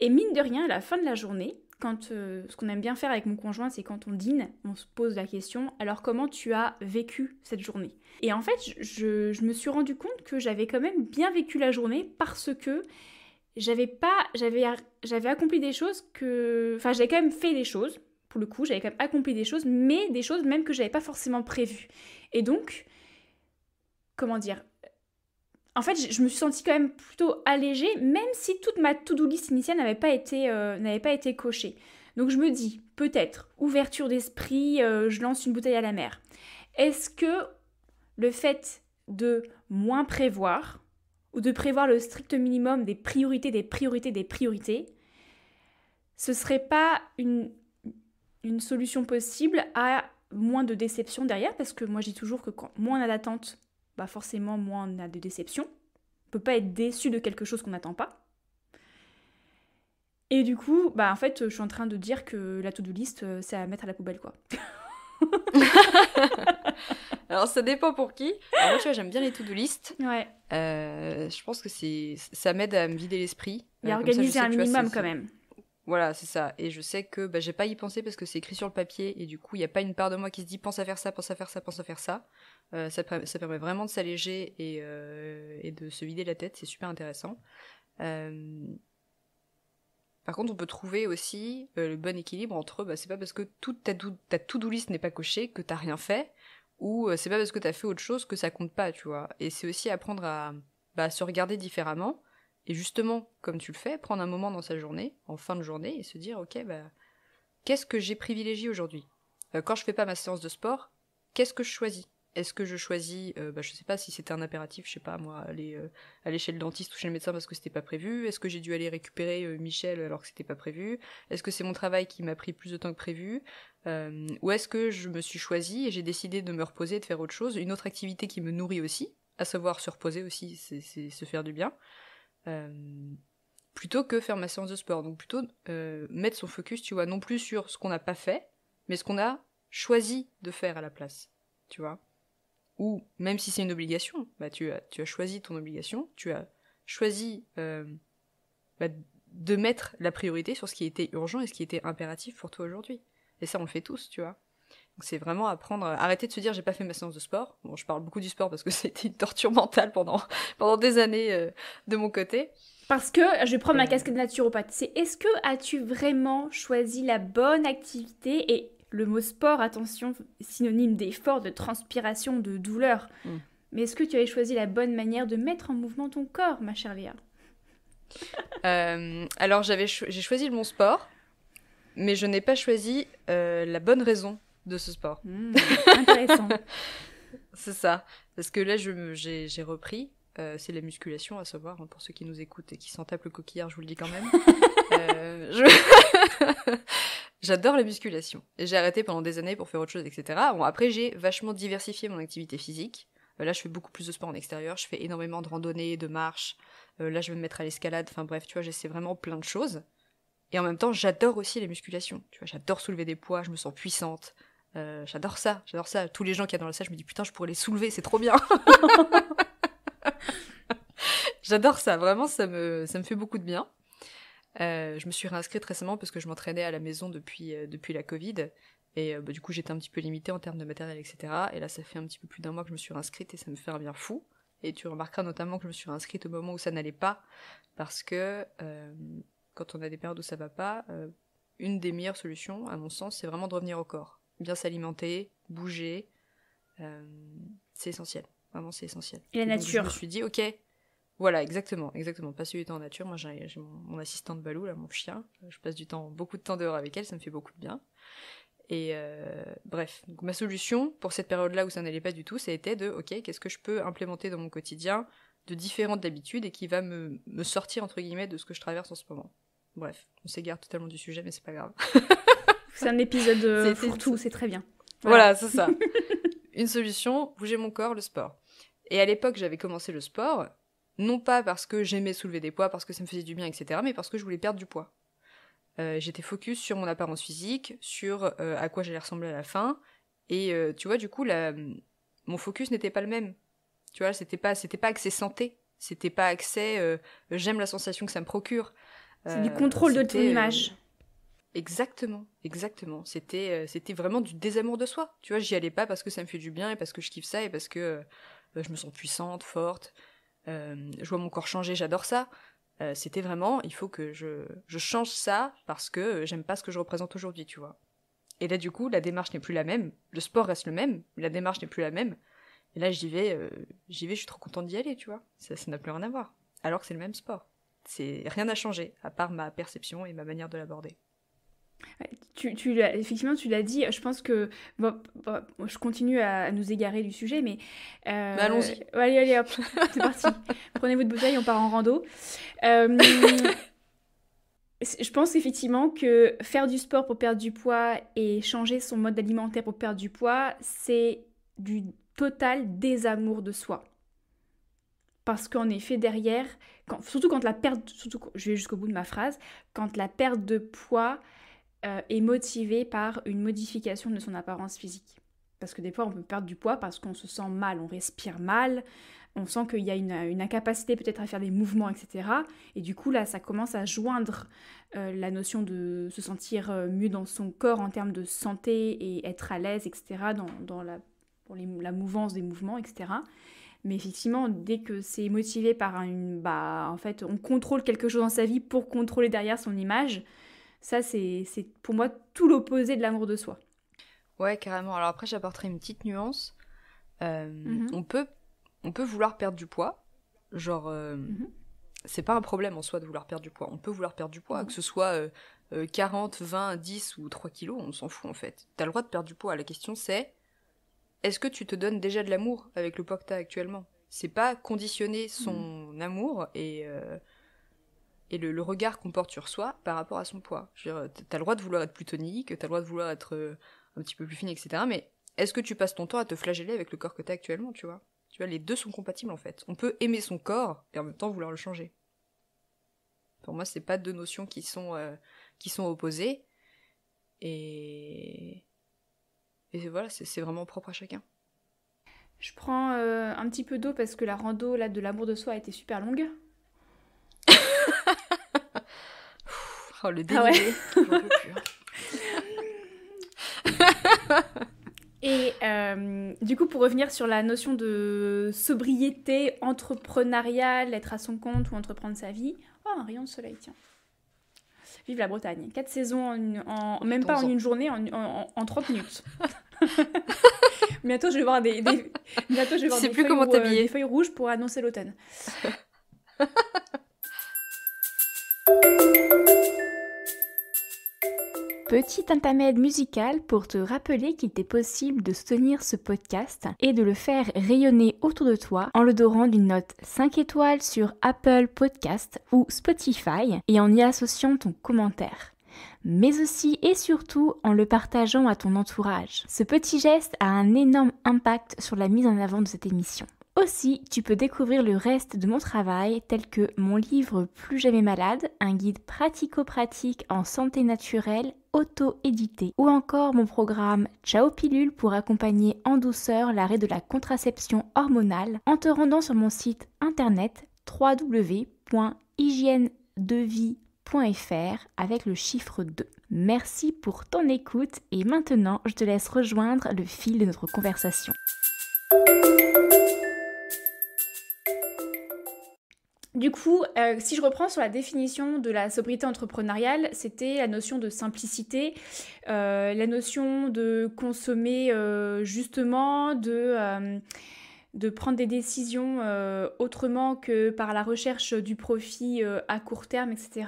Et mine de rien, à la fin de la journée, ce qu'on aime bien faire avec mon conjoint, c'est quand on dîne, on se pose la question, alors comment tu as vécu cette journée? Et en fait, je me suis rendu compte que j'avais quand même bien vécu la journée parce que j'avais accompli des choses j'avais quand même fait des choses, pour le coup, j'avais quand même accompli des choses, mais des choses même que j'avais pas forcément prévues. Et donc, comment dire, en fait, je me suis sentie quand même plutôt allégée, même si toute ma to-do list initiale n'avait pas été cochée. Donc je me dis, peut-être, ouverture d'esprit, je lance une bouteille à la mer. Est-ce que le fait de moins prévoir, ou de prévoir le strict minimum des priorités, ce serait pas une solution possible à moins de déception derrière? Parce que moi, je dis toujours que moins on a d'attente, bah forcément, moins on a de déception. On peut pas être déçu de quelque chose qu'on n'attend pas. Et du coup, bah en fait, je suis en train de dire que la to-do list, c'est à mettre à la poubelle, quoi. Alors ça dépend pour qui. Alors, moi, tu vois, j'aime bien les to-do list. Ouais. Je pense que ça m'aide à me vider l'esprit. Et à Comme ça, je organiser sais un que, tu vois, minimum quand même. Voilà, c'est ça. Et je sais que j'ai pas à y penser parce que c'est écrit sur le papier et du coup, il n'y a pas une part de moi qui se dit pense à faire ça, pense à faire ça, pense à faire ça. Ça permet vraiment de s'alléger et de se vider la tête, c'est super intéressant. Par contre, on peut trouver aussi le bon équilibre entre c'est pas parce que toute ta to-do list n'est pas cochée que t'as rien fait, ou c'est pas parce que t'as fait autre chose que ça compte pas, tu vois. Et c'est aussi apprendre à se regarder différemment. Et justement, comme tu le fais, prendre un moment dans sa journée, en fin de journée, et se dire, ok, qu'est-ce que j'ai privilégié aujourd'hui ? Quand je fais pas ma séance de sport, qu'est-ce que je choisis ? Est-ce que je choisis, je sais pas si c'était un impératif, je sais pas moi, aller chez le dentiste ou chez le médecin parce que c'était pas prévu ? Est-ce que j'ai dû aller récupérer Michel alors que c'était pas prévu ? Est-ce que c'est mon travail qui m'a pris plus de temps que prévu ? Ou est-ce que je me suis choisie et j'ai décidé de me reposer, de faire autre chose, une autre activité qui me nourrit aussi, à savoir se reposer aussi, c'est se faire du bien, plutôt que faire ma séance de sport. Donc plutôt mettre son focus, tu vois, non plus sur ce qu'on n'a pas fait, mais ce qu'on a choisi de faire à la place, tu vois. Ou même si c'est une obligation, tu as choisi ton obligation, tu as choisi de mettre la priorité sur ce qui était urgent et ce qui était impératif pour toi aujourd'hui. Et ça, on le fait tous, tu vois. Donc c'est vraiment apprendre, arrêter de se dire j'ai pas fait ma séance de sport. Bon, je parle beaucoup du sport parce que c'était une torture mentale pendant des années de mon côté. Parce que, je vais prendre ma casquette de naturopathe, c'est est-ce que as-tu vraiment choisi la bonne activité? Et le mot sport, attention, synonyme d'effort, de transpiration, de douleur. Mais est-ce que tu avais choisi la bonne manière de mettre en mouvement ton corps, ma chère Léa? Alors j'ai choisi le bon sport, mais je n'ai pas choisi la bonne raison de ce sport. Intéressant. C'est ça. Parce que là, j'ai repris. C'est la musculation, à savoir, pour ceux qui nous écoutent et qui s'en tapent le coquillard, je vous le dis quand même. J'adore la musculation. Et j'ai arrêté pendant des années pour faire autre chose, etc. Bon, après, j'ai vachement diversifié mon activité physique. Là, je fais beaucoup plus de sport en extérieur. Je fais énormément de randonnées, de marches. Là, je vais me mettre à l'escalade. Enfin bref, tu vois, j'essaie vraiment plein de choses. Et en même temps, j'adore aussi la musculation. Tu vois, j'adore soulever des poids, je me sens puissante. J'adore ça. Tous les gens qui y a dans la salle, je me dis putain, je pourrais les soulever, c'est trop bien. J'adore ça, vraiment, ça me fait beaucoup de bien. Je me suis réinscrite récemment parce que je m'entraînais à la maison depuis la Covid. Et du coup, j'étais un petit peu limitée en termes de matériel, etc. Et là, ça fait un petit peu plus d'un mois que je me suis réinscrite et ça me fait un bien fou. Et tu remarqueras notamment que je me suis réinscrite au moment où ça n'allait pas. Parce que quand on a des périodes où ça va pas, une des meilleures solutions, à mon sens, c'est vraiment de revenir au corps. Bien s'alimenter, bouger, c'est essentiel. Vraiment, c'est essentiel. Et la nature. Donc, je me suis dit, ok, voilà, exactement. Passer du temps en nature. Moi, j'ai mon assistante Balou, là, mon chien. Je passe beaucoup de temps dehors avec elle, ça me fait beaucoup de bien. Et bref, donc ma solution pour cette période-là où ça n'allait pas du tout, ça a été de, ok, qu'est-ce que je peux implémenter dans mon quotidien de différent d'habitude et qui va me sortir, entre guillemets, de ce que je traverse en ce moment. Bref, on s'égare totalement du sujet, mais c'est pas grave. C'est un épisode fourre-tout, c'est très bien. Voilà, c'est ça. Une solution, bouger mon corps, le sport. Et à l'époque, j'avais commencé le sport, non pas parce que j'aimais soulever des poids, parce que ça me faisait du bien, etc., mais parce que je voulais perdre du poids. J'étais focus sur mon apparence physique, sur à quoi j'allais ressembler à la fin, et tu vois, du coup, mon focus n'était pas le même. Tu vois, c'était pas axé santé, c'était pas axé j'aime la sensation que ça me procure. C'est du contrôle de ton image. Exactement. C'était vraiment du désamour de soi. Tu vois, j'y allais pas parce que ça me fait du bien et parce que je kiffe ça et parce que je me sens puissante, forte. Je vois mon corps changer, j'adore ça. C'était vraiment, il faut que je change ça parce que j'aime pas ce que je représente aujourd'hui, tu vois. Et là, du coup, la démarche n'est plus la même. Le sport reste le même, la démarche n'est plus la même. Et là, j'y vais, je suis trop contente d'y aller, tu vois. Ça n'a plus rien à voir. Alors que c'est le même sport. Rien n'a changé, à part ma perception et ma manière de l'aborder. Effectivement, tu l'as dit. Je pense que je continue à nous égarer du sujet, mais Allons-y. Allez, hop, c'est parti. Prenez votre bouteille, on part en rando. Euh, je pense effectivement que faire du sport pour perdre du poids et changer son mode alimentaire pour perdre du poids, c'est du total désamour de soi. Parce qu'en effet, derrière, je vais jusqu'au bout de ma phrase, quand la perte de poids est motivée par une modification de son apparence physique. Parce que des fois, on peut perdre du poids parce qu'on se sent mal, on respire mal, on sent qu'il y a une incapacité peut-être à faire des mouvements, etc. Et du coup, là, ça commence à joindre la notion de se sentir mieux dans son corps en termes de santé et être à l'aise, etc., dans la mouvance des mouvements, etc. Mais effectivement, dès que c'est motivé par en fait, on contrôle quelque chose dans sa vie pour contrôler derrière son image, ça, c'est pour moi tout l'opposé de l'amour de soi. Ouais, carrément. Alors après, j'apporterai une petite nuance. Mhm. On peut vouloir perdre du poids. Genre, c'est pas un problème en soi de vouloir perdre du poids. On peut vouloir perdre du poids, Mhm. que ce soit 40, 20, 10 ou 3 kilos, on s'en fout en fait. T'as le droit de perdre du poids. La question c'est, est-ce que tu te donnes déjà de l'amour avec le poids que t'as actuellement? C'est pas conditionner son amour et le regard qu'on porte sur soi par rapport à son poids. Je veux dire, t'as le droit de vouloir être plus tonique, t'as le droit de vouloir être un petit peu plus fine, etc. Mais est-ce que tu passes ton temps à te flageller avec le corps que t'as actuellement, tu vois? Tu vois, les deux sont compatibles en fait. On peut aimer son corps et en même temps vouloir le changer. Pour moi, c'est pas deux notions qui sont opposées. Et voilà, c'est vraiment propre à chacun. Je prends un petit peu d'eau parce que la rando là, de l'amour de soi a été super longue. Oh, le Ah ouais. dénivelé, j'en peux plus. Et du coup, pour revenir sur la notion de sobriété entrepreneuriale, être à son compte ou entreprendre sa vie, oh, un rayon de soleil, tiens. Vive la Bretagne. 4 saisons, même pas en une journée, en 30 minutes. Bientôt, je vais voir bientôt, je vais voir des feuilles rouges pour annoncer l'automne. Petit intermède musical pour te rappeler qu'il t'est possible de soutenir ce podcast et de le faire rayonner autour de toi en le dorant d'une note 5 étoiles sur Apple Podcast ou Spotify et en y associant ton commentaire. Mais aussi et surtout en le partageant à ton entourage. Ce petit geste a un énorme impact sur la mise en avant de cette émission. Aussi, tu peux découvrir le reste de mon travail tel que mon livre Plus jamais malade, un guide pratico-pratique en santé naturelle auto-édité, ou encore mon programme Ciao Pilule pour accompagner en douceur l'arrêt de la contraception hormonale en te rendant sur mon site internet www.hygienedevie.fr avec le chiffre 2. Merci pour ton écoute et maintenant je te laisse rejoindre le fil de notre conversation. Du coup, si je reprends sur la définition de la sobriété entrepreneuriale, c'était la notion de simplicité, la notion de consommer justement, de prendre des décisions autrement que par la recherche du profit à court terme, etc.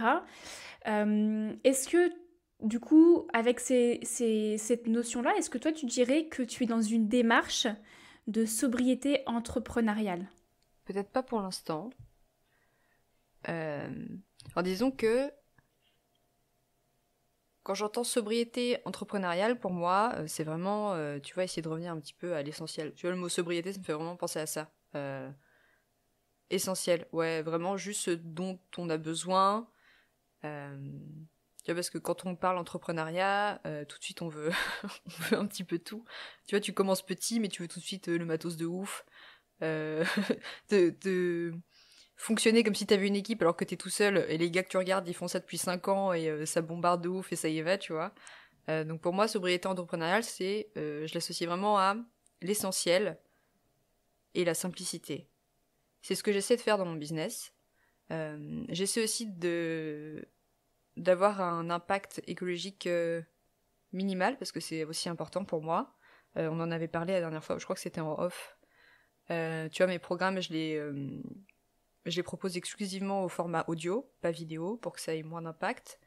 Est-ce que, du coup, avec cette notion-là, est-ce que toi, tu dirais que tu es dans une démarche de sobriété entrepreneuriale? Peut-être pas pour l'instant. Alors disons que quand j'entends sobriété entrepreneuriale, pour moi, c'est vraiment, tu vois, essayer de revenir un petit peu à l'essentiel. Tu vois, le mot sobriété, ça me fait vraiment penser à ça. Essentiel, ouais, vraiment juste ce dont on a besoin. Tu vois, parce que quand on parle entrepreneuriat, tout de suite on veut, on veut un petit peu tout. Tu vois, tu commences petit, mais tu veux tout de suite le matos de ouf. de fonctionner comme si t'avais une équipe alors que t'es tout seul et les gars que tu regardes ils font ça depuis 5 ans et ça bombarde de ouf et ça y va, tu vois. Donc pour moi, sobriété entrepreneuriale, c'est, je l'associe vraiment à l'essentiel et la simplicité. C'est ce que j'essaie de faire dans mon business. J'essaie aussi d'avoir un impact écologique minimal parce que c'est aussi important pour moi. On en avait parlé la dernière fois, je crois que c'était en off. Tu vois, mes programmes, je les propose exclusivement au format audio, pas vidéo, pour que ça ait moins d'impact.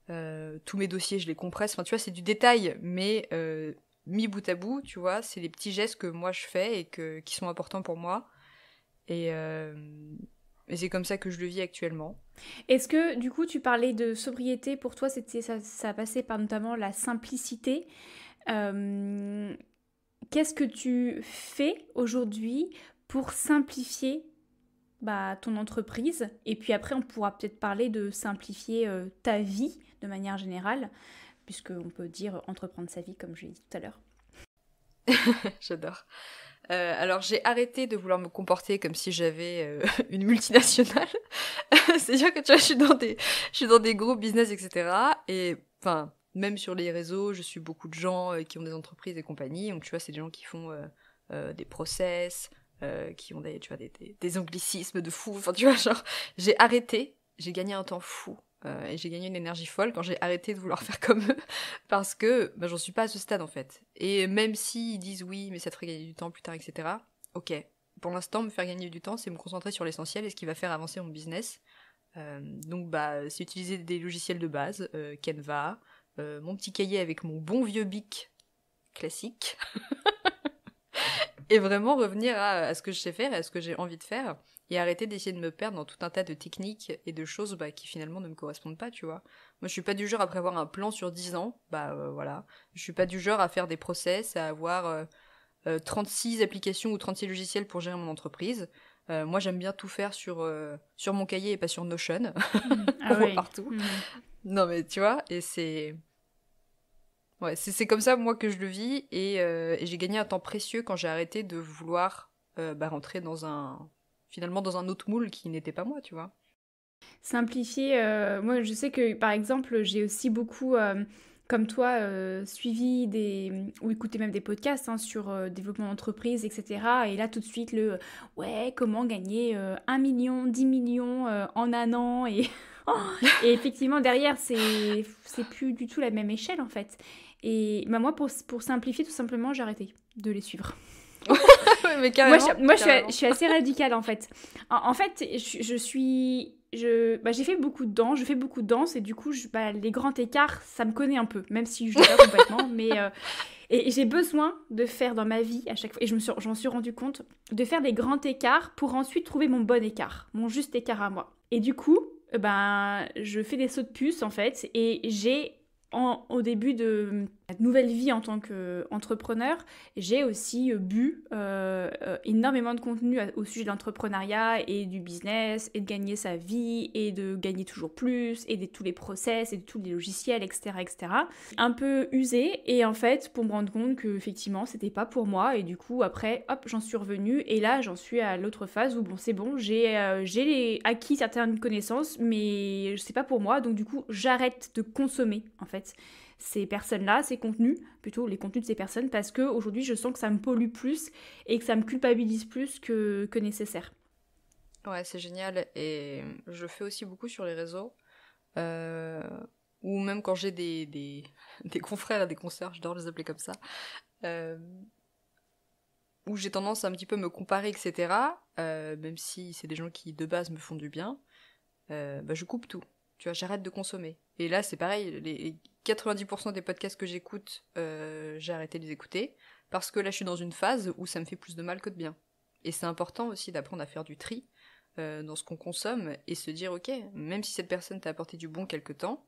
Tous mes dossiers, je les compresse. Enfin, tu vois, c'est du détail, mais mis bout à bout, tu vois, c'est les petits gestes que moi je fais et qui sont importants pour moi. Et, euh, et c'est comme ça que je le vis actuellement. Est-ce que, du coup, tu parlais de sobriété, pour toi, ça passait par notamment la simplicité. Euh, Qu'est-ce que tu fais aujourd'hui pour simplifier ton entreprise? Et puis après, on pourra peut-être parler de simplifier ta vie de manière générale, puisqu'on peut dire entreprendre sa vie, comme je l'ai dit tout à l'heure. J'adore. Alors j'ai arrêté de vouloir me comporter comme si j'avais une multinationale. C'est-à-dire que tu vois, je suis dans des groupes business, etc. Et enfin, même sur les réseaux, je suis beaucoup de gens qui ont des entreprises et compagnie. Donc tu vois, c'est des gens qui font des process, qui ont tu vois, des anglicismes de fou. Enfin tu vois, genre, j'ai arrêté, j'ai gagné un temps fou. Et j'ai gagné une énergie folle quand j'ai arrêté de vouloir faire comme eux parce que j'en suis pas à ce stade en fait. Et même s'ils disent oui, mais ça te ferait gagner du temps plus tard, etc. Ok. Pour l'instant, me faire gagner du temps, c'est me concentrer sur l'essentiel et ce qui va faire avancer mon business. Donc c'est utiliser des logiciels de base, Canva, mon petit cahier avec mon bon vieux bic classique, et vraiment revenir à ce que je sais faire et à ce que j'ai envie de faire, et arrêter d'essayer de me perdre dans tout un tas de techniques et de choses qui finalement ne me correspondent pas, tu vois. Moi, je suis pas du genre à prévoir un plan sur 10 ans, voilà. Je suis pas du genre à faire des process, à avoir 36 applications ou 36 logiciels pour gérer mon entreprise. Moi, j'aime bien tout faire sur mon cahier et pas sur Notion. On Ah voit oui. partout. Non, mais tu vois, et c'est... Ouais, c'est comme ça, moi, que je le vis, et j'ai gagné un temps précieux quand j'ai arrêté de vouloir rentrer finalement dans un autre moule qui n'était pas moi, tu vois. Simplifier, moi je sais que par exemple j'ai aussi beaucoup, comme toi, suivi ou écouté même des podcasts hein, sur développement d'entreprise, etc. Et là tout de suite ouais, comment gagner 1 million, 10 millions en un an et effectivement derrière c'est plus du tout la même échelle en fait. Et moi pour simplifier tout simplement j'ai arrêté de les suivre. Mais carrément, Je suis assez radicale en fait. En fait, j'ai fait beaucoup de danse, je fais beaucoup de danse et du coup, les grands écarts, ça me connaît un peu, même si je ne l'ai pas complètement. Mais et j'ai besoin de faire dans ma vie à chaque fois, et j'en suis rendu compte, de faire des grands écarts pour ensuite trouver mon bon écart, mon juste écart à moi. Et du coup, je fais des sauts de puce en fait, et au début de ma nouvelle vie en tant qu'entrepreneur, j'ai aussi bu énormément de contenu au sujet de l'entrepreneuriat et du business et de gagner sa vie et de gagner toujours plus et de tous les process et de tous les logiciels, etc., etc. Un peu usé et en fait pour me rendre compte que effectivement c'était pas pour moi et du coup après hop j'en suis revenue et là j'en suis à l'autre phase où bon c'est bon j'ai acquis certaines connaissances mais c'est pas pour moi donc du coup j'arrête de consommer en fait ces personnes-là, ces contenus, plutôt les contenus de ces personnes, parce que aujourd'hui je sens que ça me pollue plus et que ça me culpabilise plus que nécessaire. Ouais, c'est génial. Et je fais aussi beaucoup sur les réseaux. Euh, ou même quand j'ai des confrères et des consoeurs, j'adore les appeler comme ça, euh, où j'ai tendance à un petit peu me comparer, etc. Même si c'est des gens qui de base me font du bien, je coupe tout. Tu vois, j'arrête de consommer. Et là, c'est pareil, les 90% des podcasts que j'écoute, j'ai arrêté de les écouter, parce que là, je suis dans une phase où ça me fait plus de mal que de bien. Et c'est important aussi d'apprendre à faire du tri dans ce qu'on consomme, et se dire, ok, même si cette personne t'a apporté du bon quelque temps,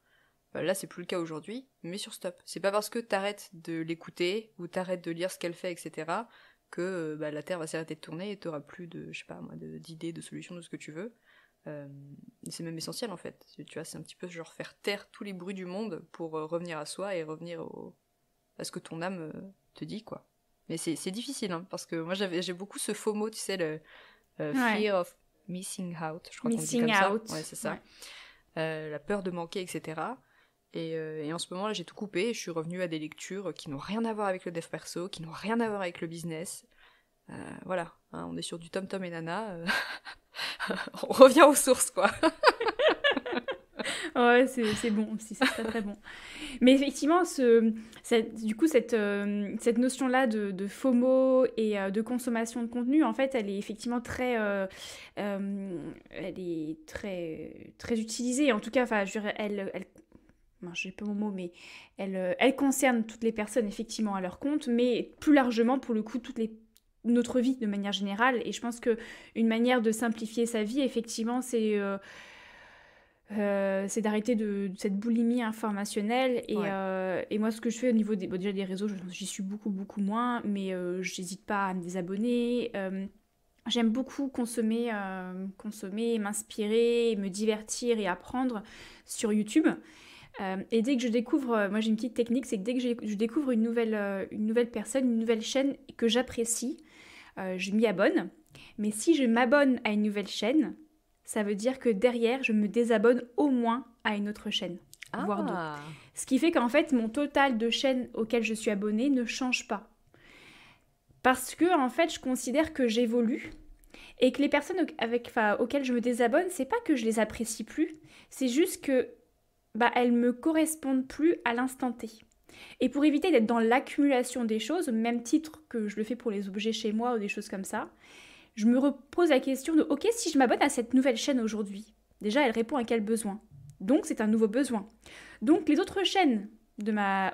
là, c'est plus le cas aujourd'hui, mais sur stop. C'est pas parce que t'arrêtes de l'écouter, ou t'arrêtes de lire ce qu'elle fait, etc., que la Terre va s'arrêter de tourner et t'auras plus de, je sais pas moi, d'idées, de solutions, de ce que tu veux. C'est même essentiel en fait. Tu vois, c'est un petit peu genre faire taire tous les bruits du monde pour revenir à soi et revenir à ce que ton âme te dit, quoi. Mais c'est difficile, hein, parce que moi j'ai beaucoup ce FOMO, tu sais, le Ouais. fear of missing out, je crois qu'on dit Missing comme ça. out. Ouais, c'est ça. Ouais. La peur de manquer, etc. Et en ce moment là, j'ai tout coupé et je suis revenue à des lectures qui n'ont rien à voir avec le dev perso, qui n'ont rien à voir avec le business. Voilà, hein, on est sur du Tom Tom et Nana. On revient aux sources, quoi. Ouais, c'est bon aussi, c'est très très bon. Mais effectivement, cette notion-là de FOMO et de consommation de contenu, en fait, elle est effectivement elle est très, très utilisée. En tout cas, enfin, je dirais, non, j'ai pas mon mot, mais elle concerne toutes les personnes effectivement à leur compte, mais plus largement, pour le coup, notre vie de manière générale. Et je pense que une manière de simplifier sa vie, effectivement, c'est d'arrêter de cette boulimie informationnelle. Ouais. Et moi, ce que je fais au niveau déjà des réseaux, j'y suis beaucoup, beaucoup moins, mais j'hésite pas à me désabonner. J'aime beaucoup consommer, m'inspirer, me divertir et apprendre sur YouTube. Et dès que je découvre, moi j'ai une petite technique, c'est que dès que je découvre une nouvelle personne, une nouvelle chaîne que j'apprécie, je m'y abonne. Mais si je m'abonne à une nouvelle chaîne, ça veut dire que derrière, je me désabonne au moins à une autre chaîne, voire deux. Ah. Ce qui fait qu'en fait, mon total de chaînes auxquelles je suis abonnée ne change pas. Parce que, en fait, je considère que j'évolue et que les personnes auxquelles je me désabonne, c'est pas que je les apprécie plus, c'est juste que elles me correspondent plus à l'instant T. Et pour éviter d'être dans l'accumulation des choses, au même titre que je le fais pour les objets chez moi ou des choses comme ça, je me repose la question de ok, si je m'abonne à cette nouvelle chaîne aujourd'hui, déjà elle répond à quel besoin? Donc c'est un nouveau besoin. Donc les autres chaînes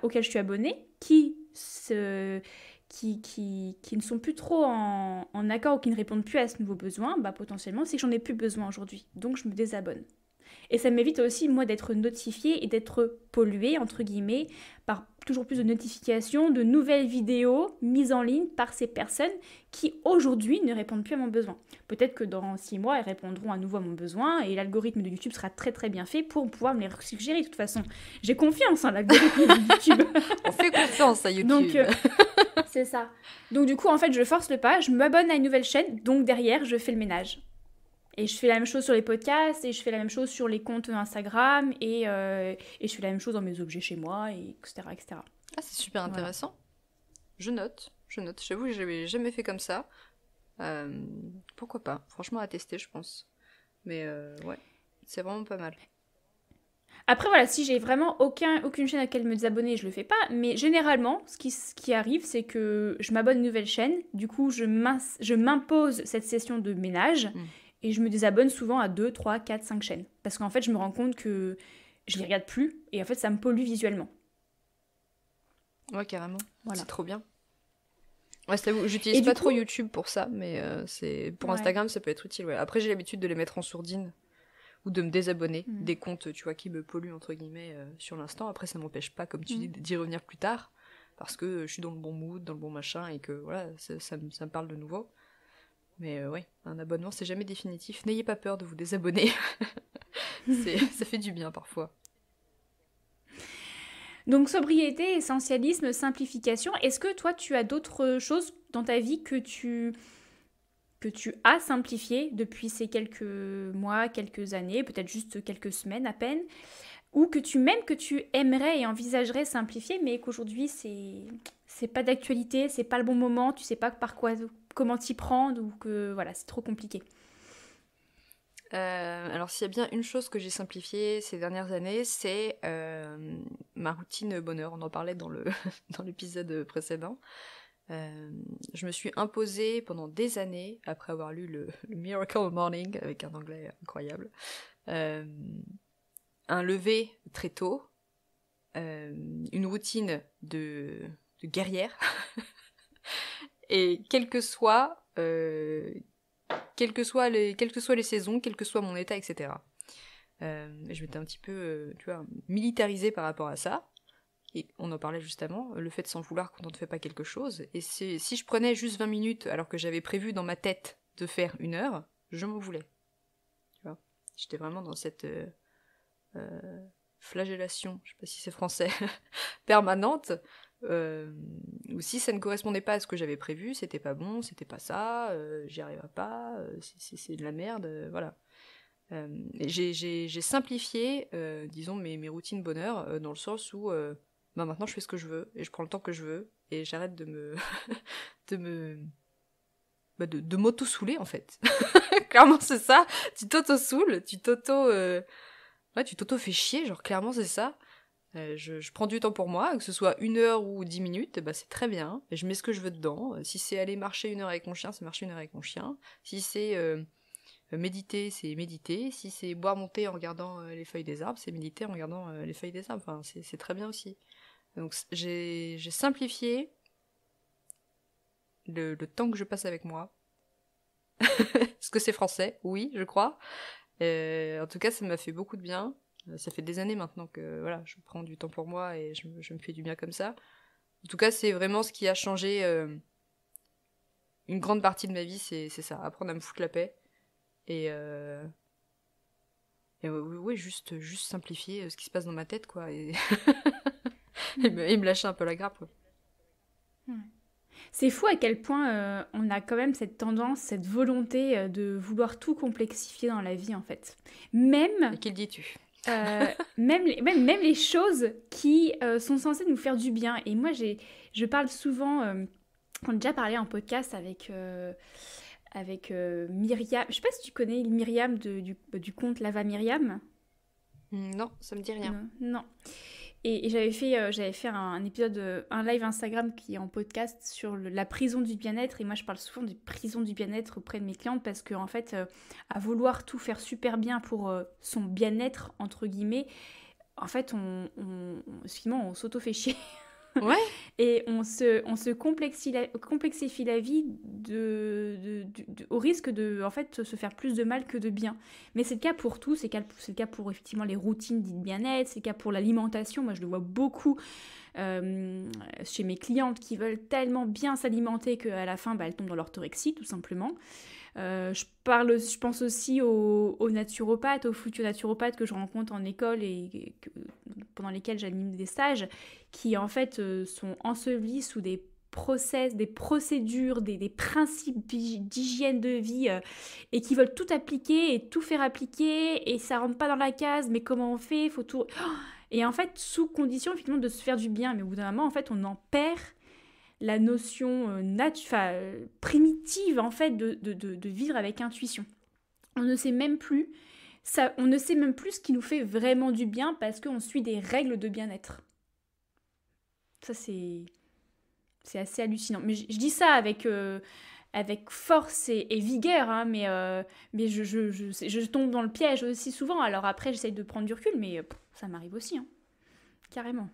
auxquelles je suis abonnée, qui ne sont plus trop en accord ou qui ne répondent plus à ce nouveau besoin, potentiellement c'est que j'en ai plus besoin aujourd'hui. Donc je me désabonne. Et ça m'évite aussi, moi, d'être notifiée et d'être polluée, entre guillemets, par toujours plus de notifications, de nouvelles vidéos mises en ligne par ces personnes qui, aujourd'hui, ne répondent plus à mon besoin. Peut-être que dans 6 mois, elles répondront à nouveau à mon besoin et l'algorithme de YouTube sera très très bien fait pour pouvoir me les suggérer. De toute façon, j'ai confiance en l'algorithme de YouTube. On fait confiance à YouTube. Donc, c'est ça. Donc, du coup, en fait, je force le pas, je m'abonne à une nouvelle chaîne, donc derrière, je fais le ménage. Et je fais la même chose sur les podcasts, et je fais la même chose sur les comptes Instagram, et je fais la même chose dans mes objets chez moi, et etc. etc. Ah, c'est super intéressant. Voilà. Je note. J'avoue que je l'avais jamais fait comme ça. Pourquoi pas? Franchement, à tester, je pense. Mais ouais, c'est vraiment pas mal. Après, voilà, si j'ai vraiment aucune chaîne à laquelle me désabonner, je le fais pas. Mais généralement, ce qui arrive, c'est que je m'abonne à une nouvelle chaîne. Du coup, je m'impose cette session de ménage. Et je me désabonne souvent à 2, 3, 4, 5 chaînes. Parce qu'en fait, je me rends compte que je les regarde plus. Et en fait, ça me pollue visuellement. Ouais, carrément. Voilà. C'est trop bien. Ouais, j'utilise pas trop YouTube pour ça, mais pour Instagram, ça peut être utile. Ouais. Après, j'ai l'habitude de les mettre en sourdine ou de me désabonner des comptes, tu vois, qui me polluent, entre guillemets, sur l'instant. Après, ça m'empêche pas, comme tu dis, d'y revenir plus tard, parce que je suis dans le bon mood, dans le bon machin, et que voilà, ça me parle de nouveau. Mais oui, un abonnement, c'est jamais définitif. N'ayez pas peur de vous désabonner. Ça fait du bien parfois. Donc sobriété, essentialisme, simplification. Est-ce que toi, tu as d'autres choses dans ta vie que tu as simplifié depuis ces quelques mois, quelques années, peut-être juste quelques semaines à peine, ou que tu aimerais et envisagerais simplifier, mais qu'aujourd'hui c'est pas d'actualité, c'est pas le bon moment, tu sais pas comment t'y prendre, ou que voilà, c'est trop compliqué. Alors s'il y a bien une chose que j'ai simplifiée ces dernières années, c'est ma routine bonheur. On en parlait dans l'épisode précédent. Je me suis imposée pendant des années, après avoir lu le Miracle Morning, avec un anglais incroyable, un lever très tôt, une routine de guerrière, et quelles que soient les saisons, quel que soit mon état, etc. Je m'étais un petit peu, militarisée par rapport à ça. Et on en parlait juste avant, le fait de s'en vouloir quand on ne fait pas quelque chose. Et si je prenais juste 20 minutes, alors que j'avais prévu dans ma tête de faire 1 heure, je m'en voulais. Tu vois, j'étais vraiment dans cette flagellation, je sais pas si c'est français, permanente, ou si ça ne correspondait pas à ce que j'avais prévu, c'était pas bon, c'était pas ça, j'y arriverai pas, c'est de la merde, voilà. J'ai simplifié, disons, mes routines bonheur, dans le sens où maintenant je fais ce que je veux, et je prends le temps que je veux, et j'arrête de m'auto-saouler, en fait. Clairement, c'est ça, tu t'auto-saoules, Ouais, tu t'auto-fais chier, genre clairement c'est ça. Je prends du temps pour moi, que ce soit 1 heure ou 10 minutes, bah c'est très bien. Et je mets ce que je veux dedans. Si c'est aller marcher 1 heure avec mon chien, c'est marcher 1 heure avec mon chien. Si c'est méditer, c'est méditer. Si c'est boire mon thé en regardant les feuilles des arbres, c'est méditer en regardant les feuilles des arbres. Enfin, c'est très bien aussi. Donc j'ai simplifié le temps que je passe avec moi. Est-ce que c'est français? Oui, je crois. En tout cas, ça m'a fait beaucoup de bien. Ça fait des années maintenant que voilà, je prends du temps pour moi et je me fais du bien comme ça. En tout cas, c'est vraiment ce qui a changé une grande partie de ma vie, c'est ça, apprendre à me foutre la paix. Et oui, juste simplifier ce qui se passe dans ma tête, quoi. Et me lâcher un peu la grappe, quoi. Ouais. C'est fou à quel point on a quand même cette tendance, cette volonté de vouloir tout complexifier dans la vie en fait. Et qui le dis-tu? Même les choses qui sont censées nous faire du bien. Et moi, je parle souvent, on a déjà parlé en podcast avec Myriam. Je sais pas si tu connais Myriam du conte Lava Myriam. Non, ça me dit rien. Non. Et j'avais fait un épisode, un live Instagram qui est en podcast sur la prison du bien-être. Et moi, je parle souvent de prison du bien-être auprès de mes clientes parce que, en fait, à vouloir tout faire super bien pour son bien-être, entre guillemets, en fait, excuse-moi, on s'auto-fait chier. Ouais. Et on se complexifie la vie au risque de en fait, se faire plus de mal que de bien. Mais c'est le cas pour tout, c'est le cas pour effectivement les routines dites bien-être, c'est le cas pour l'alimentation. Moi, je le vois beaucoup chez mes clientes qui veulent tellement bien s'alimenter qu'à la fin, elles tombent dans l'orthorexie, tout simplement. Je pense aussi aux naturopathes, aux futurs naturopathes que je rencontre en école pendant lesquels j'anime des stages, qui en fait sont ensevelis sous des process, des procédures, des principes d'hygiène de vie et qui veulent tout appliquer et tout faire appliquer et ça rentre pas dans la case, mais comment on fait, faut tout... Et en fait, sous condition finalement de se faire du bien, mais au bout d'un moment, en fait, on en perd la notion primitive en fait de vivre avec intuition. On ne sait même plus ce qui nous fait vraiment du bien parce qu'on suit des règles de bien-être. Ça c'est assez hallucinant. Mais je dis ça avec force et vigueur, hein, mais je tombe dans le piège aussi souvent. Alors après, j'essaye de prendre du recul, mais ça m'arrive aussi, hein. Carrément.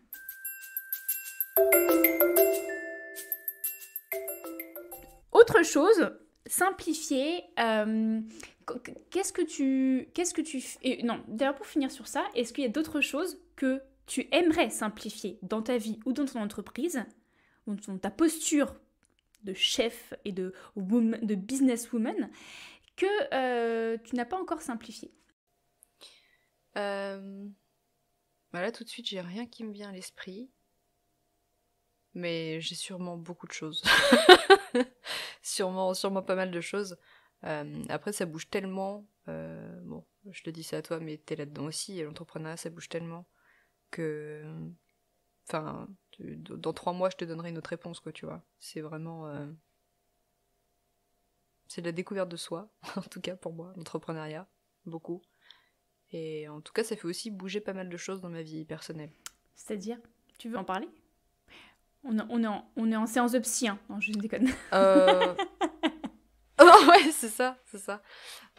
Autre chose, simplifier. Qu'est-ce que tu non, d'ailleurs pour finir sur ça, est-ce qu'il y a d'autres choses que tu aimerais simplifier dans ta vie ou dans ton entreprise, ou dans ta posture de chef et de businesswoman, que tu n'as pas encore simplifié? Là tout de suite j'ai rien qui me vient à l'esprit. Mais j'ai sûrement beaucoup de choses. sûrement pas mal de choses. Après, ça bouge tellement. Bon, je te dis ça à toi, mais t'es là-dedans aussi. Et l'entrepreneuriat, ça bouge tellement que. Enfin, dans 3 mois, je te donnerai une autre réponse, quoi, tu vois. C'est vraiment. C'est de la découverte de soi, en tout cas pour moi, l'entrepreneuriat. Beaucoup. Et en tout cas, ça fait aussi bouger pas mal de choses dans ma vie personnelle. C'est-à-dire, tu veux en parler? On est en séance de psy, hein. Non, je déconne. Oh, ouais, c'est ça.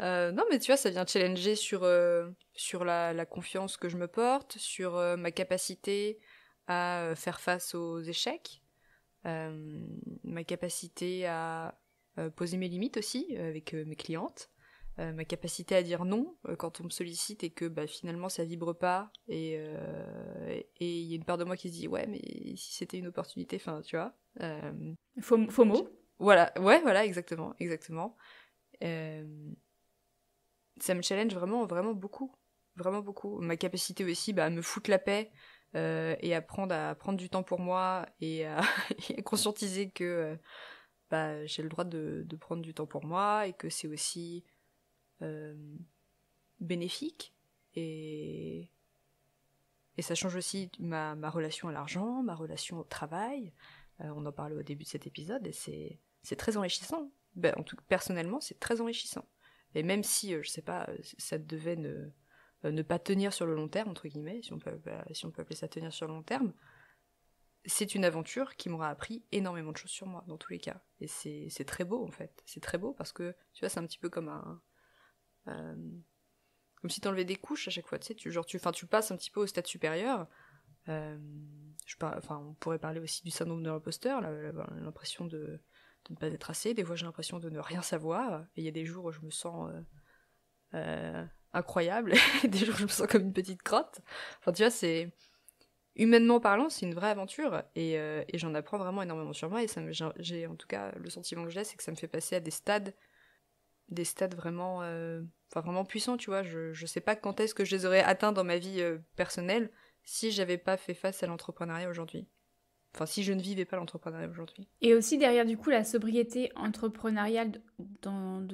Non, mais tu vois, ça vient challenger sur la confiance que je me porte, sur ma capacité à faire face aux échecs, ma capacité à poser mes limites aussi avec mes clientes, ma capacité à dire non quand on me sollicite et que finalement ça vibre pas et il y a une part de moi qui se dit ouais mais si c'était une opportunité, enfin tu vois. FOMO. Voilà, ouais, voilà, exactement. Ça me challenge vraiment beaucoup. Vraiment beaucoup. Ma capacité aussi à me foutre la paix et à prendre du temps pour moi et à, et à conscientiser que j'ai le droit de prendre du temps pour moi et que c'est aussi bénéfique. Et ça change aussi ma relation à l'argent, ma relation au travail. On en parlait au début de cet épisode et c'est très enrichissant. En tout cas, personnellement, c'est très enrichissant. Et même si, je sais pas, ça devait ne pas tenir sur le long terme, entre guillemets, si on peut appeler ça tenir sur le long terme, c'est une aventure qui m'aura appris énormément de choses sur moi, dans tous les cas. Et c'est très beau, en fait. C'est très beau parce que, tu vois, c'est un petit peu comme comme si t'enlevais des couches à chaque fois, tu sais, tu passes un petit peu au stade supérieur. On pourrait parler aussi du syndrome de l'imposteur, l'impression de ne pas être assez. Des fois, j'ai l'impression de ne rien savoir. Et il y a des jours où je me sens incroyable, et des jours où je me sens comme une petite crotte. Enfin, tu vois, humainement parlant, c'est une vraie aventure. Et j'en apprends vraiment énormément sur moi. Et j'ai, en tout cas, le sentiment que j'ai, c'est que ça me fait passer à des stades vraiment, vraiment puissants, tu vois. Je sais pas quand est-ce que je les aurais atteints dans ma vie personnelle si j'avais pas fait face à l'entrepreneuriat aujourd'hui. Enfin, si je ne vivais pas l'entrepreneuriat aujourd'hui. Et aussi derrière du coup la sobriété entrepreneuriale dans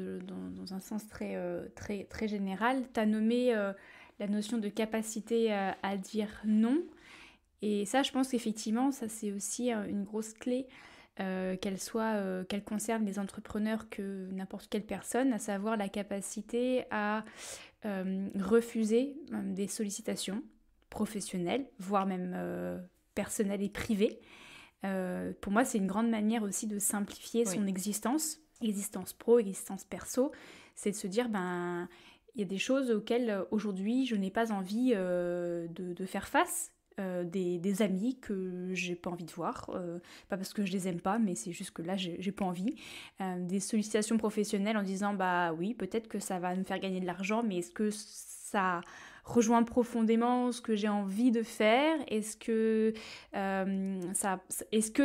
un sens très, très, très général, tu as nommé la notion de capacité à dire non. Et ça, je pense qu'effectivement, ça c'est aussi une grosse clé, qu'elle concerne les entrepreneurs que n'importe quelle personne, à savoir la capacité à refuser des sollicitations professionnelles, voire même personnelles et privées. Pour moi, c'est une grande manière aussi de simplifier son existence pro, existence perso. C'est de se dire, il y a des choses auxquelles aujourd'hui je n'ai pas envie de faire face. Des amis que j'ai pas envie de voir, pas parce que je les aime pas, mais c'est juste que là j'ai pas envie. Des sollicitations professionnelles en disant oui, peut-être que ça va me faire gagner de l'argent, mais est-ce que ça rejoint profondément ce que j'ai envie de faire? Est-ce que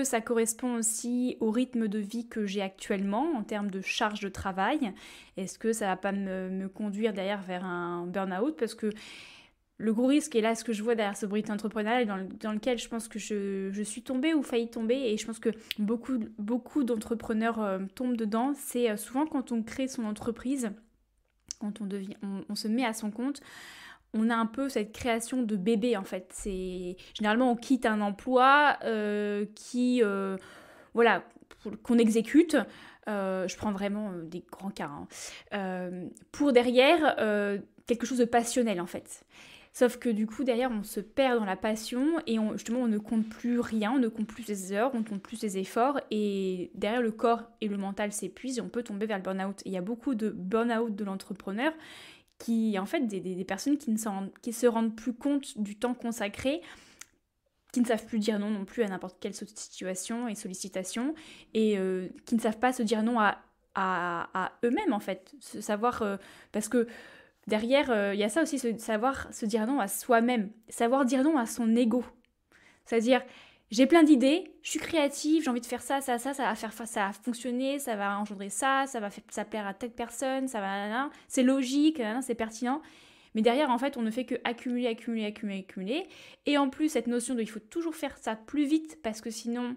ça correspond aussi au rythme de vie que j'ai actuellement en termes de charge de travail? Est-ce que ça va pas me conduire derrière vers un burn-out? Parce que le gros risque, et là ce que je vois derrière sobriété entrepreneuriale, dans lequel je pense que je suis tombée ou failli tomber, et je pense que beaucoup d'entrepreneurs tombent dedans, c'est souvent quand on crée son entreprise, quand on se met à son compte, on a un peu cette création de bébé en fait. Généralement on quitte un emploi qu'on exécute. Je prends vraiment des grands cas, pour derrière quelque chose de passionnel en fait. Sauf que du coup, derrière, on se perd dans la passion et justement, on ne compte plus rien, on ne compte plus ses heures, on ne compte plus ses efforts. Et derrière, le corps et le mental s'épuisent et on peut tomber vers le burn-out. Il y a beaucoup de burn-out de l'entrepreneur qui, en fait, des personnes qui se rendent plus compte du temps consacré, qui ne savent plus dire non plus à n'importe quelle situation et sollicitation, et qui ne savent pas se dire non à eux-mêmes, en fait. Parce que derrière, il y a ça aussi, savoir se dire non à soi-même, savoir dire non à son ego. C'est-à-dire, j'ai plein d'idées, je suis créative, j'ai envie de faire ça va fonctionner, ça va engendrer ça va plaire à telle personne, c'est logique, c'est pertinent. Mais derrière, en fait, on ne fait que accumuler. Et en plus, cette notion de il faut toujours faire ça plus vite parce que sinon,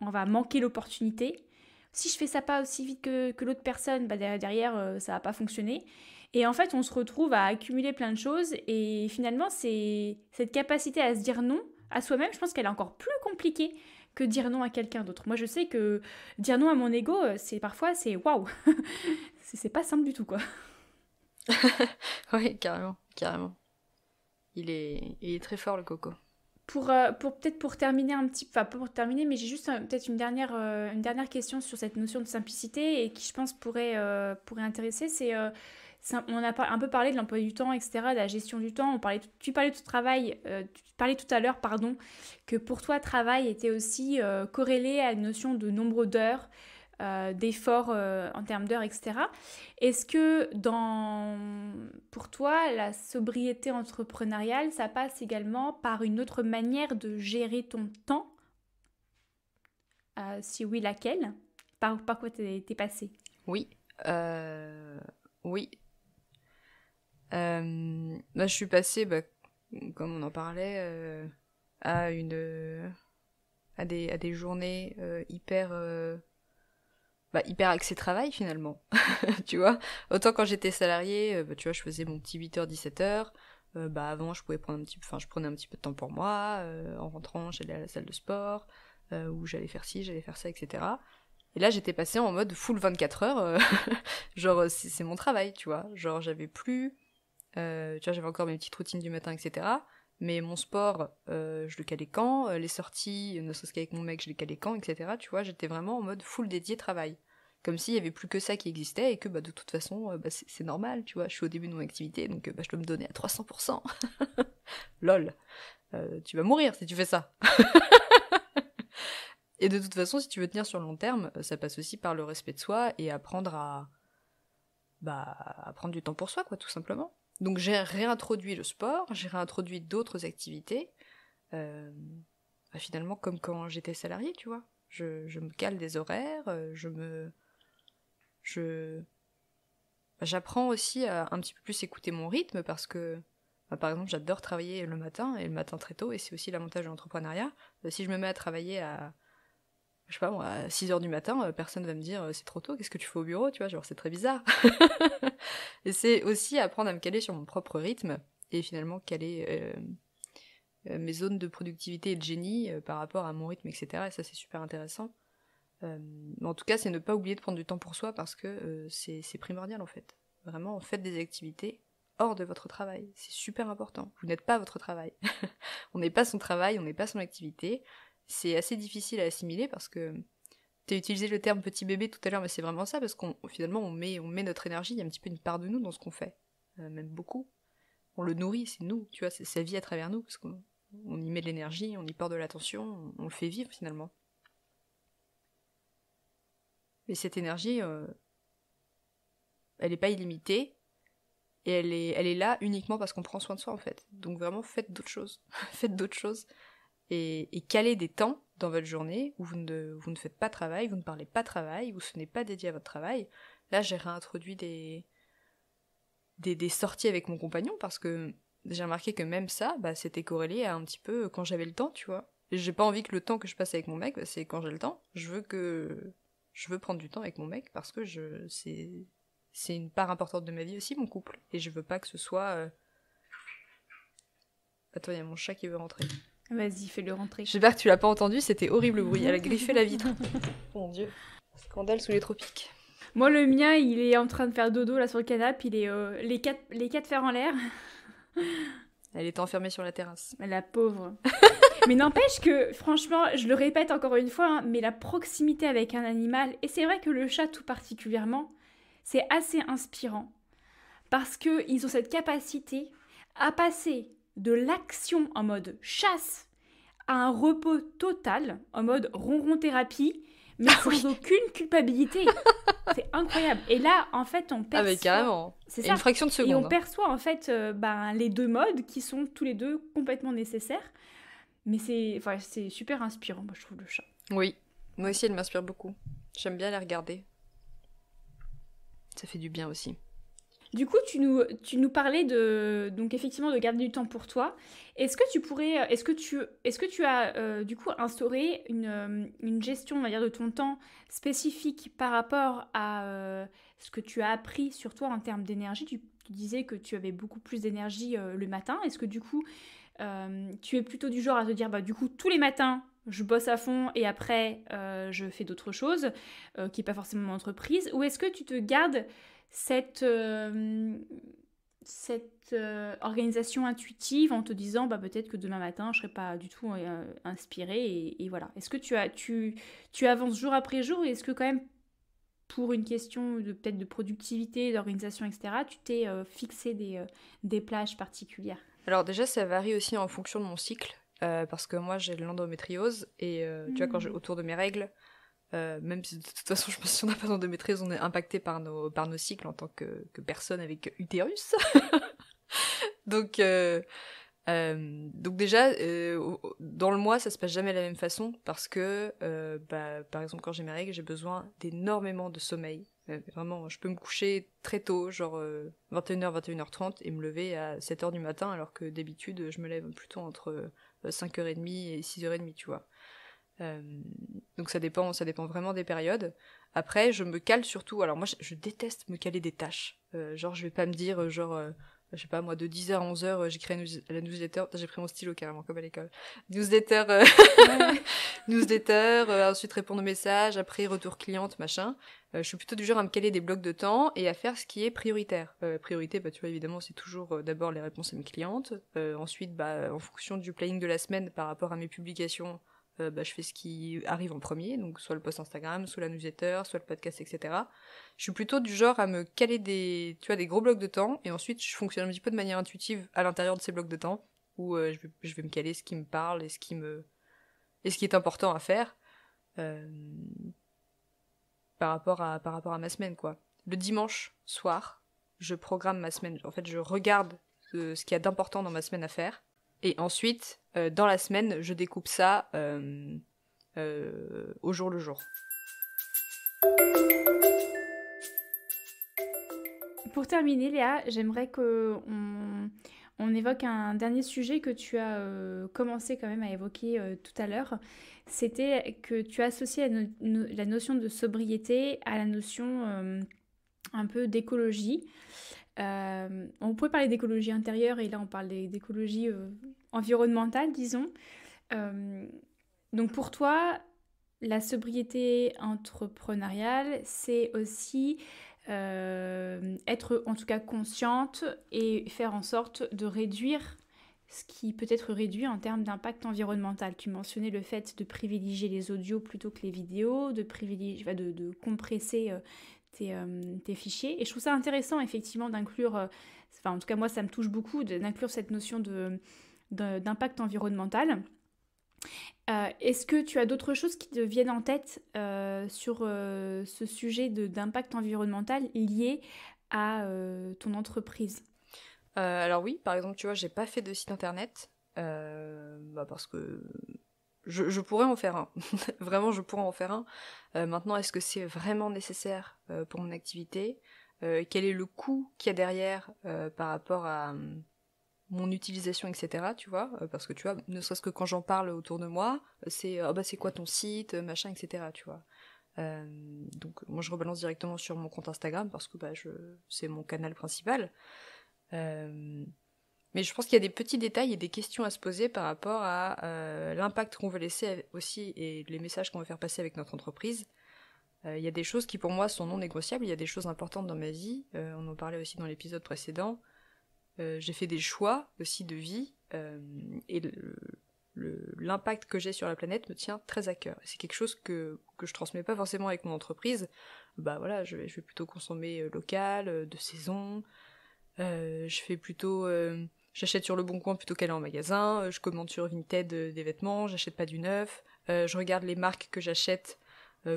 on va manquer l'opportunité. Si je fais ça pas aussi vite que l'autre personne, derrière, ça va pas fonctionner. Et en fait, on se retrouve à accumuler plein de choses et finalement, c'est cette capacité à se dire non à soi-même, je pense qu'elle est encore plus compliquée que dire non à quelqu'un d'autre. Moi, je sais que dire non à mon ego, parfois, waouh, c'est pas simple du tout, quoi. Oui, carrément. Il est très fort, le coco. Peut-être pour terminer pour terminer, mais j'ai juste peut-être une dernière question sur cette notion de simplicité et qui, je pense, pourrait intéresser, on a un peu parlé de l'emploi du temps, etc., de la gestion du temps. Tu parlais de travail, tu parlais tout à l'heure, que pour toi, travail était aussi corrélé à une notion de nombre d'heures, d'efforts en termes d'heures, etc. Est-ce que pour toi, la sobriété entrepreneuriale, ça passe également par une autre manière de gérer ton temps? Si oui, laquelle? Par quoi t'es passé? Oui. Oui. Je suis passée, comme on en parlait, à des journées hyper axées travail finalement. Tu vois, autant quand j'étais salariée, tu vois, je faisais mon petit 8h 17h. Avant, je prenais un petit peu de temps pour moi. En rentrant, j'allais à la salle de sport, où j'allais faire ci, j'allais faire ça, etc. Et là, j'étais passée en mode full 24 heures. Genre, c'est mon travail, tu vois. Genre, j'avais plus Tu vois, j'avais encore mes petites routines du matin, etc. Mais mon sport, je le calais quand, les sorties, ne serait-ce qu'avec mon mec, je les calais quand, etc. Tu vois, j'étais vraiment en mode full dédié travail. Comme s'il y avait plus que ça qui existait et que de toute façon, c'est normal, tu vois. Je suis au début de mon activité, donc je dois me donner à 300%. Lol. Tu vas mourir si tu fais ça. Et de toute façon, si tu veux tenir sur le long terme, ça passe aussi par le respect de soi et apprendre à prendre du temps pour soi, quoi, tout simplement. Donc j'ai réintroduit le sport, j'ai réintroduit d'autres activités, finalement comme quand j'étais salariée, tu vois. Je me cale des horaires, j'apprends aussi à un petit peu plus écouter mon rythme parce que, par exemple, j'adore travailler le matin, et le matin très tôt, et c'est aussi l'avantage de l'entrepreneuriat. Si je me mets à travailler je sais pas moi, à 6h du matin, personne va me dire c'est trop tôt, qu'est-ce que tu fais au bureau, tu vois, genre c'est très bizarre. Et c'est aussi apprendre à me caler sur mon propre rythme, et finalement caler mes zones de productivité et de génie par rapport à mon rythme, etc. Et ça c'est super intéressant. Mais en tout cas, c'est ne pas oublier de prendre du temps pour soi parce que c'est primordial en fait. Vraiment, faites des activités hors de votre travail. C'est super important. Vous n'êtes pas votre travail. On n'est pas son travail, on n'est pas son activité. C'est assez difficile à assimiler parce que tu as utilisé le terme petit bébé tout à l'heure, mais c'est vraiment ça parce qu'on finalement on met notre énergie, il y a un petit peu une part de nous dans ce qu'on fait. Même beaucoup. On le nourrit, c'est nous, tu vois, c'est sa vie à travers nous parce qu'on y met de l'énergie, on y porte de l'attention, on le fait vivre finalement. Mais cette énergie, elle n'est pas illimitée, et elle est là uniquement parce qu'on prend soin de soi en fait. Donc vraiment, faites d'autres choses. Faites d'autres choses. Et calez des temps dans votre journée où vous ne faites pas travail, vous ne parlez pas travail, où ce n'est pas dédié à votre travail. Là, j'ai réintroduit des sorties avec mon compagnon parce que j'ai remarqué que même ça, c'était corrélé à un petit peu quand j'avais le temps, tu vois. Et j'ai pas envie que le temps que je passe avec mon mec, c'est quand j'ai le temps. Je veux prendre du temps avec mon mec parce que c'est une part importante de ma vie aussi, mon couple. Et je veux pas que ce soit... Attends, il y a mon chat qui veut rentrer. Vas-y, fais-le rentrer. J'espère que tu l'as pas entendu, c'était horrible le bruit. Elle a griffé la vitre. Mon Dieu. Scandale sous les tropiques. Moi, le mien, il est en train de faire dodo là sur le canapé. Il est les quatre fers en l'air. Elle est enfermée sur la terrasse. La pauvre. Mais n'empêche que, franchement, je le répète encore une fois, mais la proximité avec un animal, et c'est vrai que le chat tout particulièrement, c'est assez inspirant. Parce qu'ils ont cette capacité à passer de l'action en mode chasse à un repos total, en mode ronron thérapie, mais sans aucune culpabilité. C'est incroyable. Et là, en fait, on perçoit... Ah mais carrément. C'est ça. ça. Une fraction de seconde. Et on perçoit, en fait, les deux modes qui sont tous les deux complètement nécessaires. Mais c'est super inspirant, moi, je trouve, le chat. Oui. Moi aussi, elle m'inspire beaucoup. J'aime bien la regarder. Ça fait du bien aussi. Du coup, tu nous parlais donc effectivement de garder du temps pour toi. Est-ce que tu as du coup instauré une gestion, on va dire, de ton temps spécifique par rapport à ce que tu as appris sur toi en termes d'énergie? Tu disais que tu avais beaucoup plus d'énergie le matin. Est-ce que du coup, tu es plutôt du genre à te dire, du coup, tous les matins, je bosse à fond et après, je fais d'autres choses, qui n'est pas forcément mon entreprise? Ou est-ce que tu te gardes cette organisation intuitive en te disant peut-être que demain matin je serai pas du tout inspirée et voilà. Est-ce que tu avances jour après jour ou est-ce que quand même pour une question peut-être de productivité, d'organisation, etc., tu t'es fixé des plages particulières? Alors déjà ça varie aussi en fonction de mon cycle parce que moi j'ai l'endométriose et tu vois quand autour de mes règles même si de toute façon, je pense que si on n'a pas d'endométriose, on est impacté par nos cycles en tant que personne avec utérus. Donc déjà, dans le mois, ça se passe jamais de la même façon parce que, par exemple, quand j'ai mes règles, j'ai besoin d'énormément de sommeil. Vraiment, je peux me coucher très tôt, genre 21h, 21h30, et me lever à 7h du matin, alors que d'habitude, je me lève plutôt entre 5h30 et 6h30, tu vois. Donc ça dépend vraiment des périodes. Après je me cale surtout, alors moi je déteste me caler des tâches, genre je vais pas me dire je sais pas moi, de 10h à 11h, j'écris la newsletter. J'ai pris mon stylo carrément, comme à l'école. Newsletter, newsletter, ensuite répondre aux messages, après retour cliente, machin. Je suis plutôt du genre à me caler des blocs de temps et à faire ce qui est prioritaire. Priorité, tu vois, évidemment, c'est toujours d'abord les réponses à mes clientes. Ensuite, en fonction du planning de la semaine par rapport à mes publications, je fais ce qui arrive en premier, donc soit le post Instagram, soit la newsletter, soit le podcast, etc. Je suis plutôt du genre à me caler des gros blocs de temps, et ensuite je fonctionne un petit peu de manière intuitive à l'intérieur de ces blocs de temps, où je vais me caler ce qui me parle et ce qui est important à faire. Par rapport à ma semaine, quoi. Le dimanche soir, je programme ma semaine. En fait, je regarde ce qu'il y a d'important dans ma semaine à faire. Et ensuite, dans la semaine, je découpe ça au jour le jour. Pour terminer, Léa, j'aimerais qu'on évoque un dernier sujet que tu as commencé quand même à évoquer tout à l'heure. C'était que tu as associé la notion de sobriété à la notion un peu d'écologie. On pourrait parler d'écologie intérieure et là on parle d'écologie environnementale, disons. Donc pour toi, la sobriété entrepreneuriale, c'est aussi être en tout cas consciente et faire en sorte de réduire ce qui peut être réduit en termes d'impact environnemental. Tu mentionnais le fait de privilégier les audios plutôt que les vidéos, de compresser tes fichiers. Et je trouve ça intéressant effectivement d'inclure, en tout cas moi ça me touche beaucoup, d'inclure cette notion d'impact environnemental. Est-ce que tu as d'autres choses qui te viennent en tête sur ce sujet d'impact environnemental lié à ton entreprise ? Alors oui, par exemple, tu vois, j'ai pas fait de site internet parce que je pourrais en faire un. Vraiment, je pourrais en faire un. Maintenant, est-ce que c'est vraiment nécessaire pour mon activité ? Quel est le coût qu'il y a derrière par rapport à mon utilisation, etc. Tu vois, parce que tu vois, ne serait-ce que quand j'en parle autour de moi, c'est c'est quoi ton site, machin, etc. Tu vois. Donc moi je rebalance directement sur mon compte Instagram parce que c'est mon canal principal. Mais je pense qu'il y a des petits détails et des questions à se poser par rapport à l'impact qu'on veut laisser aussi et les messages qu'on veut faire passer avec notre entreprise. Il y a des choses qui pour moi sont non négociables, il y a des choses importantes dans ma vie, on en parlait aussi dans l'épisode précédent. J'ai fait des choix aussi de vie et l'impact que j'ai sur la planète me tient très à cœur. C'est quelque chose que je transmets pas forcément avec mon entreprise. Je vais plutôt consommer local, de saison. Je fais plutôt j'achète sur Le Bon Coin plutôt qu'aller en magasin. Je commande sur Vinted des vêtements, j'achète pas du neuf. Je regarde les marques que j'achète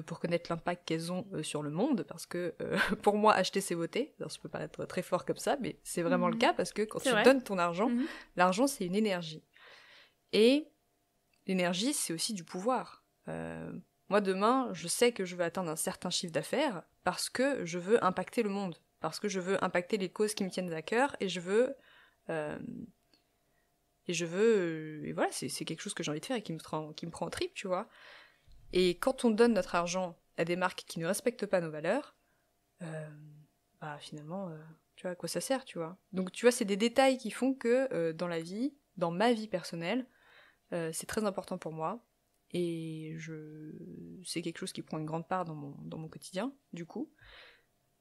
pour connaître l'impact qu'elles ont sur le monde, parce que pour moi acheter c'est voter. Alors ça peut paraître très fort comme ça, mais c'est vraiment le cas, parce que quand tu donnes ton argent, l'argent c'est une énergie. Et l'énergie c'est aussi du pouvoir. Moi demain, je sais que je veux atteindre un certain chiffre d'affaires parce que je veux impacter le monde, parce que je veux impacter les causes qui me tiennent à cœur, et voilà, c'est quelque chose que j'ai envie de faire et qui me prend en trip, tu vois. Et quand on donne notre argent à des marques qui ne respectent pas nos valeurs, finalement, tu vois, à quoi ça sert, tu vois. Donc, tu vois, c'est des détails qui font que dans la vie, dans ma vie personnelle, c'est très important pour moi. Et c'est quelque chose qui prend une grande part dans mon quotidien, du coup.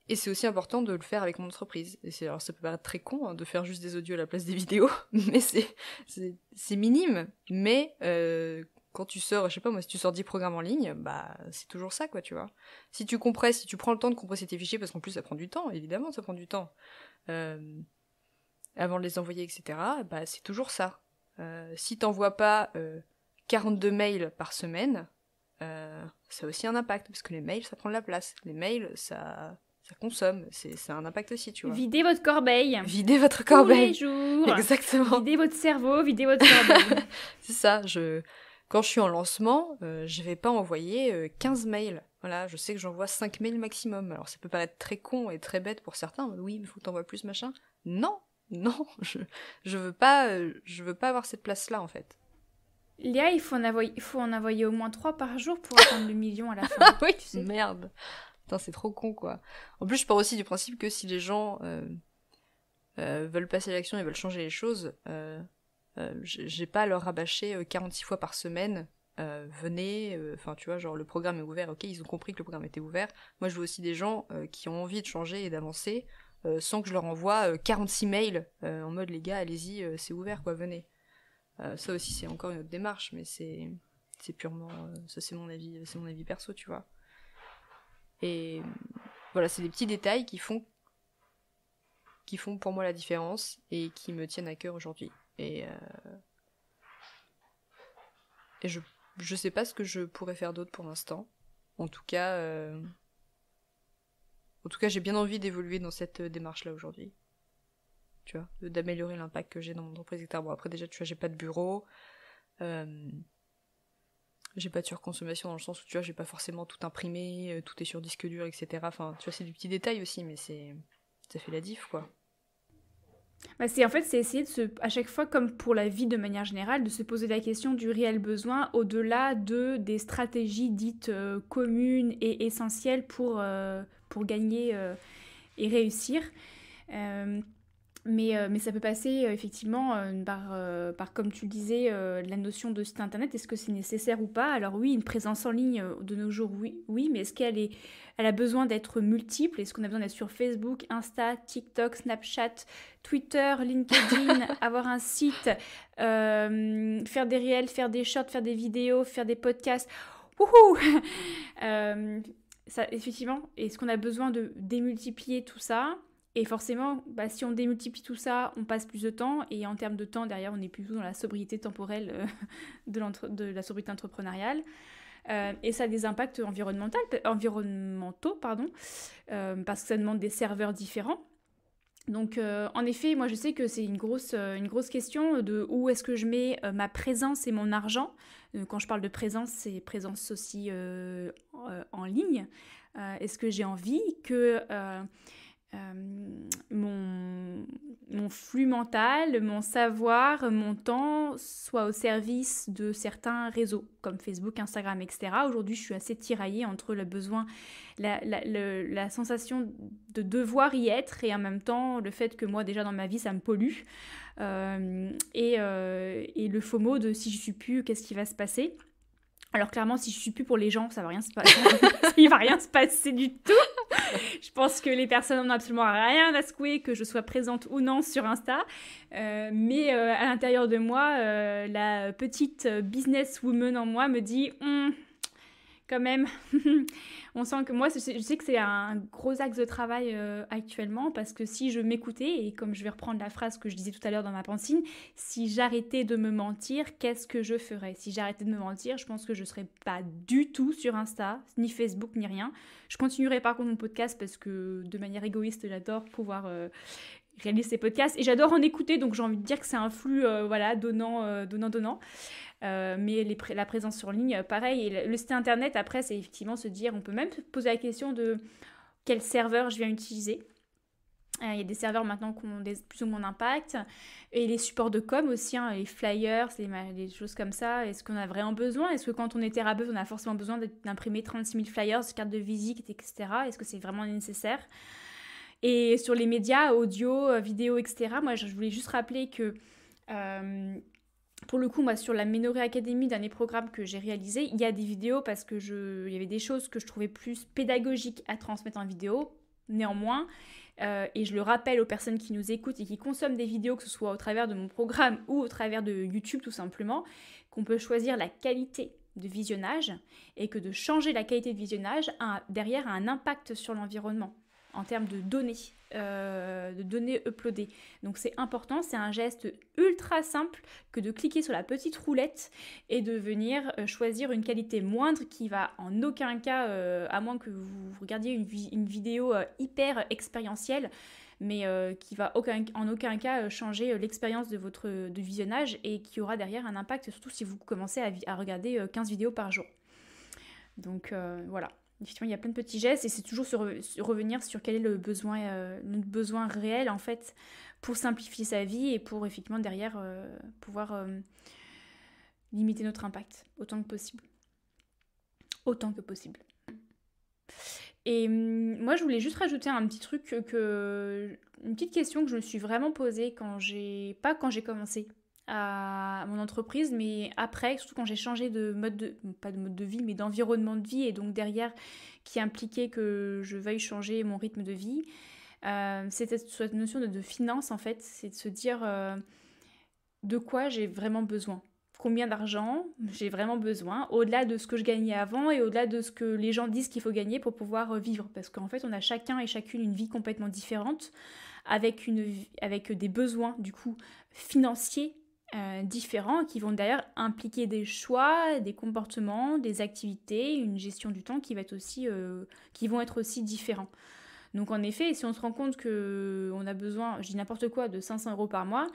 Et c'est aussi important de le faire avec mon entreprise. Alors ça peut paraître très con de faire juste des audios à la place des vidéos, mais c'est minime. Mais quand tu sors, je sais pas moi, si tu sors 10 programmes en ligne, c'est toujours ça, quoi, tu vois. Si tu prends le temps de compresser tes fichiers, parce qu'en plus ça prend du temps, évidemment ça prend du temps, avant de les envoyer, etc., c'est toujours ça. Si t'envoies pas 42 mails par semaine, ça a aussi un impact, parce que les mails ça prend de la place. Les mails ça consomme, ça a un impact aussi, tu vois. Videz votre corbeille. Videz votre corbeille. Tous les jours. Exactement. Videz votre cerveau, videz votre corbeille. C'est ça, quand je suis en lancement, je vais pas envoyer 15 mails. Voilà, je sais que j'envoie 5 mails maximum. Alors ça peut paraître très con et très bête pour certains. Oui, mais faut que t'envoies plus, machin. Non, je veux pas avoir cette place-là, en fait. Léa, il faut en envoyer au moins 3 par jour pour atteindre le million à la fin. Oui, tu sais. Merde. Putain, c'est trop con, quoi. En plus, je pars aussi du principe que si les gens veulent passer à l'action et veulent changer les choses, j'ai pas à leur rabâcher 46 fois par semaine. Venez, enfin tu vois, genre le programme est ouvert, ok, ils ont compris que le programme était ouvert. Moi je veux aussi des gens qui ont envie de changer et d'avancer sans que je leur envoie 46 mails en mode les gars, allez-y, c'est ouvert quoi, venez. Ça aussi c'est encore une autre démarche, mais c'est purement, ça c'est mon avis perso, tu vois. Et voilà, c'est des petits détails qui font pour moi la différence et qui me tiennent à cœur aujourd'hui. Et je sais pas ce que je pourrais faire d'autre pour l'instant. En tout cas, j'ai bien envie d'évoluer dans cette démarche-là aujourd'hui. Tu vois, d'améliorer l'impact que j'ai dans mon entreprise, etc. Bon, après, déjà, tu vois, j'ai pas de bureau. J'ai pas de surconsommation dans le sens où, tu vois, j'ai pas forcément tout imprimé, tout est sur disque dur, etc. Enfin, tu vois, c'est du petit détail aussi, mais ça fait la diff, quoi. Bah, c'est essayer à chaque fois, comme pour la vie de manière générale, de se poser la question du réel besoin au-delà des stratégies dites communes et essentielles pour gagner et réussir. Mais ça peut passer effectivement par, comme tu le disais, la notion de site internet. Est-ce que c'est nécessaire ou pas? Alors oui, une présence en ligne de nos jours, oui, mais est-ce elle a besoin d'être multiple? Est-ce qu'on a besoin d'être sur Facebook, Insta, TikTok, Snapchat, Twitter, LinkedIn, avoir un site, faire des réels, faire des shorts, faire des vidéos, faire des podcasts? Wouhou! Ça, effectivement, est-ce qu'on a besoin de démultiplier tout ça? Et forcément, si on démultiplie tout ça, on passe plus de temps. Et en termes de temps, derrière, on est plutôt dans la sobriété temporelle de la sobriété entrepreneuriale. Et ça a des impacts environnementaux, parce que ça demande des serveurs différents. Donc, en effet, moi, je sais que c'est une grosse question de où est-ce que je mets ma présence et mon argent. Quand je parle de présence, c'est présence aussi en ligne. Est-ce que j'ai envie que mon flux mental, mon savoir, mon temps soit au service de certains réseaux comme Facebook, Instagram, etc. Aujourd'hui, je suis assez tiraillée entre le besoin, la sensation de devoir y être et en même temps le fait que moi déjà dans ma vie ça me pollue et le FOMO de si je suis plus, qu'est-ce qui va se passer? Alors clairement, si je suis plus pour les gens, ça va rien se passer. Il va rien se passer du tout. Je pense que les personnes n'ont absolument rien à secouer, que je sois présente ou non sur Insta. Mais à l'intérieur de moi, la petite businesswoman en moi me dit quand même, on sent que moi, je sais que c'est un gros axe de travail actuellement, parce que si je m'écoutais, et comme je vais reprendre la phrase que je disais tout à l'heure dans ma pensine, si j'arrêtais de me mentir, qu'est-ce que je ferais? Si j'arrêtais de me mentir, je pense que je ne serais pas du tout sur Insta, ni Facebook, ni rien. Je continuerai par contre mon podcast, parce que de manière égoïste, j'adore pouvoir réaliser ces podcasts, et j'adore en écouter, donc j'ai envie de dire que c'est un flux donnant. Mais la présence sur ligne, pareil. Et le site internet, après, c'est effectivement se dire, on peut même se poser la question de quel serveur je viens utiliser. Il y a des serveurs maintenant qui ont plus ou moins d'impact. Et les supports de com aussi, les flyers, les choses comme ça. Est-ce qu'on a vraiment besoin? Est-ce que quand on est thérapeute, on a forcément besoin d'imprimer 36 000 flyers, cartes de visite, etc. Est-ce que c'est vraiment nécessaire? Et sur les médias, audio, vidéo, etc., moi, je voulais juste rappeler que pour le coup, moi, sur la Ménorée Academy, dernier programme que j'ai réalisé, il y a des vidéos parce que il y avait des choses que je trouvais plus pédagogiques à transmettre en vidéo. Néanmoins, et je le rappelle aux personnes qui nous écoutent et qui consomment des vidéos, que ce soit au travers de mon programme ou au travers de YouTube tout simplement, qu'on peut choisir la qualité de visionnage et que de changer la qualité de visionnage derrière a un impact sur l'environnement en termes de données uploadées. Donc c'est important, c'est un geste ultra simple que de cliquer sur la petite roulette et de venir choisir une qualité moindre qui va en aucun cas, à moins que vous regardiez une vidéo hyper expérientielle, mais qui va en aucun cas changer l'expérience de visionnage et qui aura derrière un impact, surtout si vous commencez à regarder 15 vidéos par jour. Donc voilà. Effectivement, il y a plein de petits gestes et c'est toujours revenir sur quel est notre besoin réel en fait pour simplifier sa vie et pour effectivement derrière pouvoir limiter notre impact autant que possible. Et moi, je voulais juste rajouter un petit truc, une petite question que je me suis vraiment posée pas quand j'ai commencé à mon entreprise, mais après, surtout quand j'ai changé pas de mode de vie, mais d'environnement de vie, et donc derrière, qui impliquait que je veuille changer mon rythme de vie. C'était cette notion de finance, en fait, c'est de se dire de quoi j'ai vraiment besoin. Combien d'argent j'ai vraiment besoin, au-delà de ce que je gagnais avant et au-delà de ce que les gens disent qu'il faut gagner pour pouvoir vivre. Parce qu'en fait, on a chacun et chacune une vie complètement différente, avec des besoins, du coup, financiers différents, qui vont d'ailleurs impliquer des choix, des comportements, des activités, une gestion du temps qui vont être aussi différents. Donc en effet, si on se rend compte qu'on a besoin, je dis n'importe quoi, de 500 € par mois,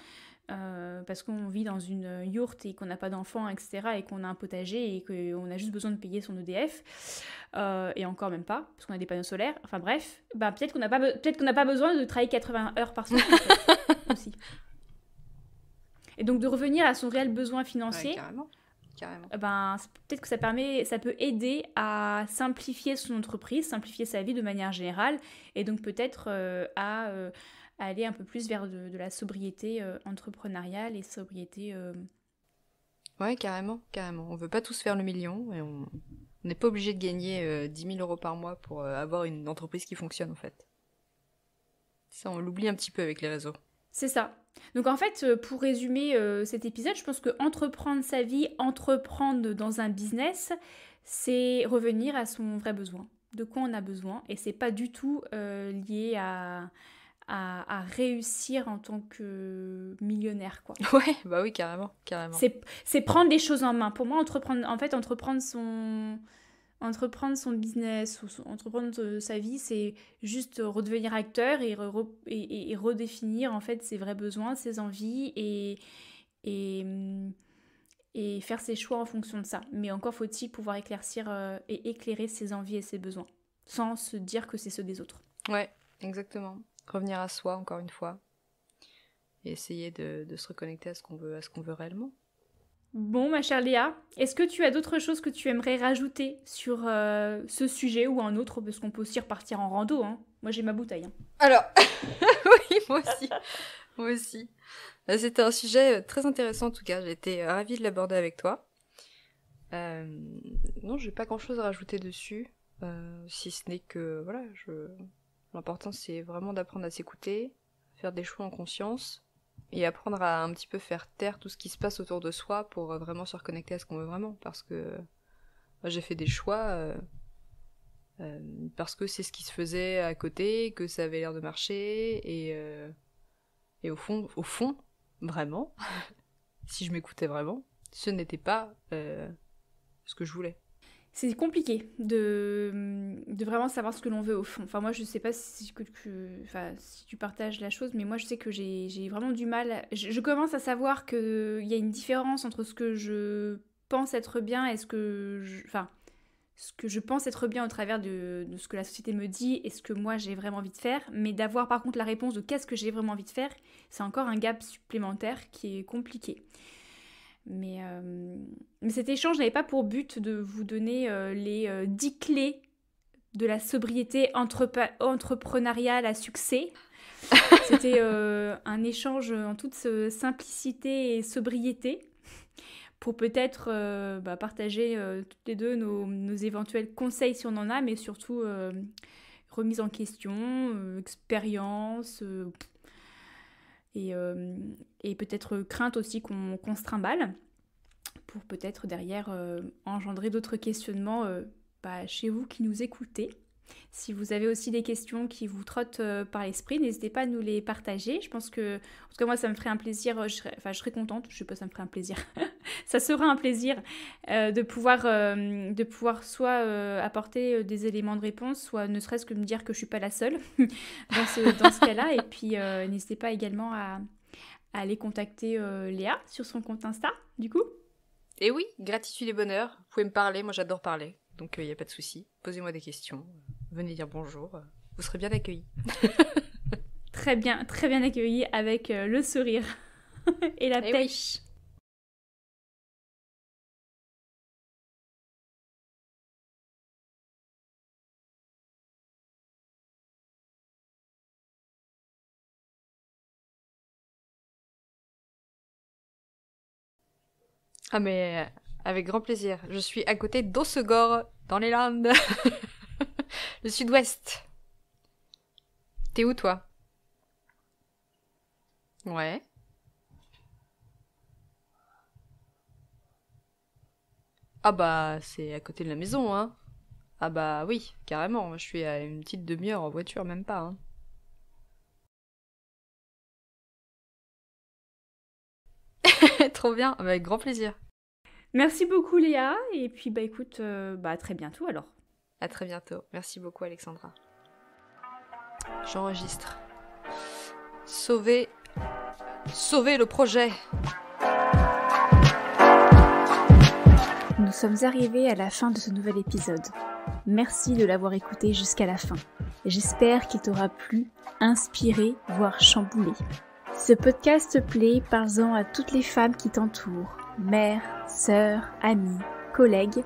parce qu'on vit dans une yourte et qu'on n'a pas d'enfants, etc., et qu'on a un potager et qu'on a juste besoin de payer son EDF, et encore même pas, parce qu'on a des panneaux solaires, enfin bref, bah, peut-être qu'on n'a pas besoin de travailler 80 heures par semaine, en fait, aussi. Et donc de revenir à son réel besoin financier, Ouais, carrément. Ben, peut-être que ça peut aider à simplifier son entreprise, simplifier sa vie de manière générale, et donc peut-être à aller un peu plus vers de la sobriété entrepreneuriale et sobriété... Ouais, carrément. On veut pas tous faire le million et on n'est pas obligé de gagner 10 000 € par mois pour avoir une entreprise qui fonctionne en fait. Ça, on l'oublie un petit peu avec les réseaux. C'est ça. Donc en fait, pour résumer cet épisode, je pense que entreprendre sa vie, entreprendre dans un business, c'est revenir à son vrai besoin. De quoi on a besoin. Et c'est pas du tout lié à réussir en tant que millionnaire, quoi. Ouais, bah oui, carrément. C'est prendre les choses en main. Pour moi, entreprendre son business ou entreprendre sa vie, c'est juste redevenir acteur et redéfinir en fait ses vrais besoins, ses envies et faire ses choix en fonction de ça. Mais encore faut-il pouvoir éclaircir et éclairer ses envies et ses besoins sans se dire que c'est ceux des autres. Ouais, exactement. Revenir à soi encore une fois et essayer de se reconnecter à ce qu'on veut réellement. Bon, ma chère Léa, est-ce que tu as d'autres choses que tu aimerais rajouter sur ce sujet ou un autre? Parce qu'on peut aussi repartir en rando, hein. Moi, j'ai ma bouteille. Hein. Alors, oui, moi aussi. C'était un sujet très intéressant en tout cas. J'ai été ravie de l'aborder avec toi. Non, j'ai pas grand-chose à rajouter dessus. Si ce n'est que, voilà, l'important c'est vraiment d'apprendre à s'écouter, faire des choix en conscience et apprendre à un petit peu faire taire tout ce qui se passe autour de soi pour vraiment se reconnecter à ce qu'on veut vraiment. Parce que moi, j'ai fait des choix parce que c'est ce qui se faisait à côté, que ça avait l'air de marcher et au fond, vraiment, si je m'écoutais vraiment, ce n'était pas ce que je voulais. C'est compliqué de vraiment savoir ce que l'on veut au fond. Enfin, moi, je sais pas si tu partages la chose, mais moi, je sais que j'ai vraiment du mal. Je commence à savoir qu'il y a une différence entre ce que je pense être bien et ce que je pense être bien au travers de ce que la société me dit et ce que moi, j'ai vraiment envie de faire. Mais d'avoir, par contre, la réponse de qu'est-ce que j'ai vraiment envie de faire, c'est encore un gap supplémentaire qui est compliqué. Mais cet échange n'avait pas pour but de vous donner les 10 clés de la sobriété entrepreneuriale à succès. C'était un échange en toute simplicité et sobriété pour peut-être partager toutes les deux nos éventuels conseils si on en a, mais surtout remise en question, expérience... et peut-être crainte aussi qu'on se trimballe pour peut-être derrière engendrer d'autres questionnements chez vous qui nous écoutez. Si vous avez aussi des questions qui vous trottent par l'esprit, n'hésitez pas à nous les partager. Je pense que, en tout cas moi ça me ferait un plaisir, je serais contente, je sais pas, ça me ferait un plaisir, ça sera un plaisir de pouvoir soit apporter des éléments de réponse, soit ne serait-ce que me dire que je suis pas la seule dans ce cas-là. Et puis n'hésitez pas également à aller contacter Léa sur son compte Insta, du coup. Et oui, gratitude et bonheur, vous pouvez me parler, moi j'adore parler, donc il n'y a pas de souci. Posez-moi des questions, venez dire bonjour, vous serez bien accueillis. Très bien accueillis avec le sourire et la pêche. Oui. Ah mais avec grand plaisir. Je suis à côté d'Hossegor, dans les Landes. Le sud-ouest. T'es où toi? Ouais. Ah bah c'est à côté de la maison, hein. Ah bah oui, carrément. Je suis à une petite demi-heure en voiture, même pas, hein. Trop bien, ah bah, avec grand plaisir. Merci beaucoup Léa, et puis bah écoute, à très bientôt alors. À très bientôt. Merci beaucoup Alexandra. J'enregistre. Sauver le projet. Nous sommes arrivés à la fin de ce nouvel épisode. Merci de l'avoir écouté jusqu'à la fin. J'espère qu'il t'aura plu, inspiré, voire chamboulé. Ce podcast te plaît, parle-en à toutes les femmes qui t'entourent, mères, sœurs, amies, collègues,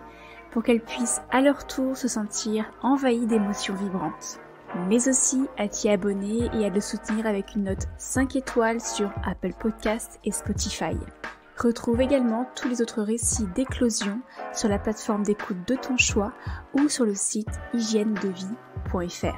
pour qu'elles puissent à leur tour se sentir envahies d'émotions vibrantes. Mais aussi à t'y abonner et à le soutenir avec une note 5 étoiles sur Apple Podcasts et Spotify. Retrouve également tous les autres récits d'éclosion sur la plateforme d'écoute de ton choix ou sur le site hygiènedevie.fr.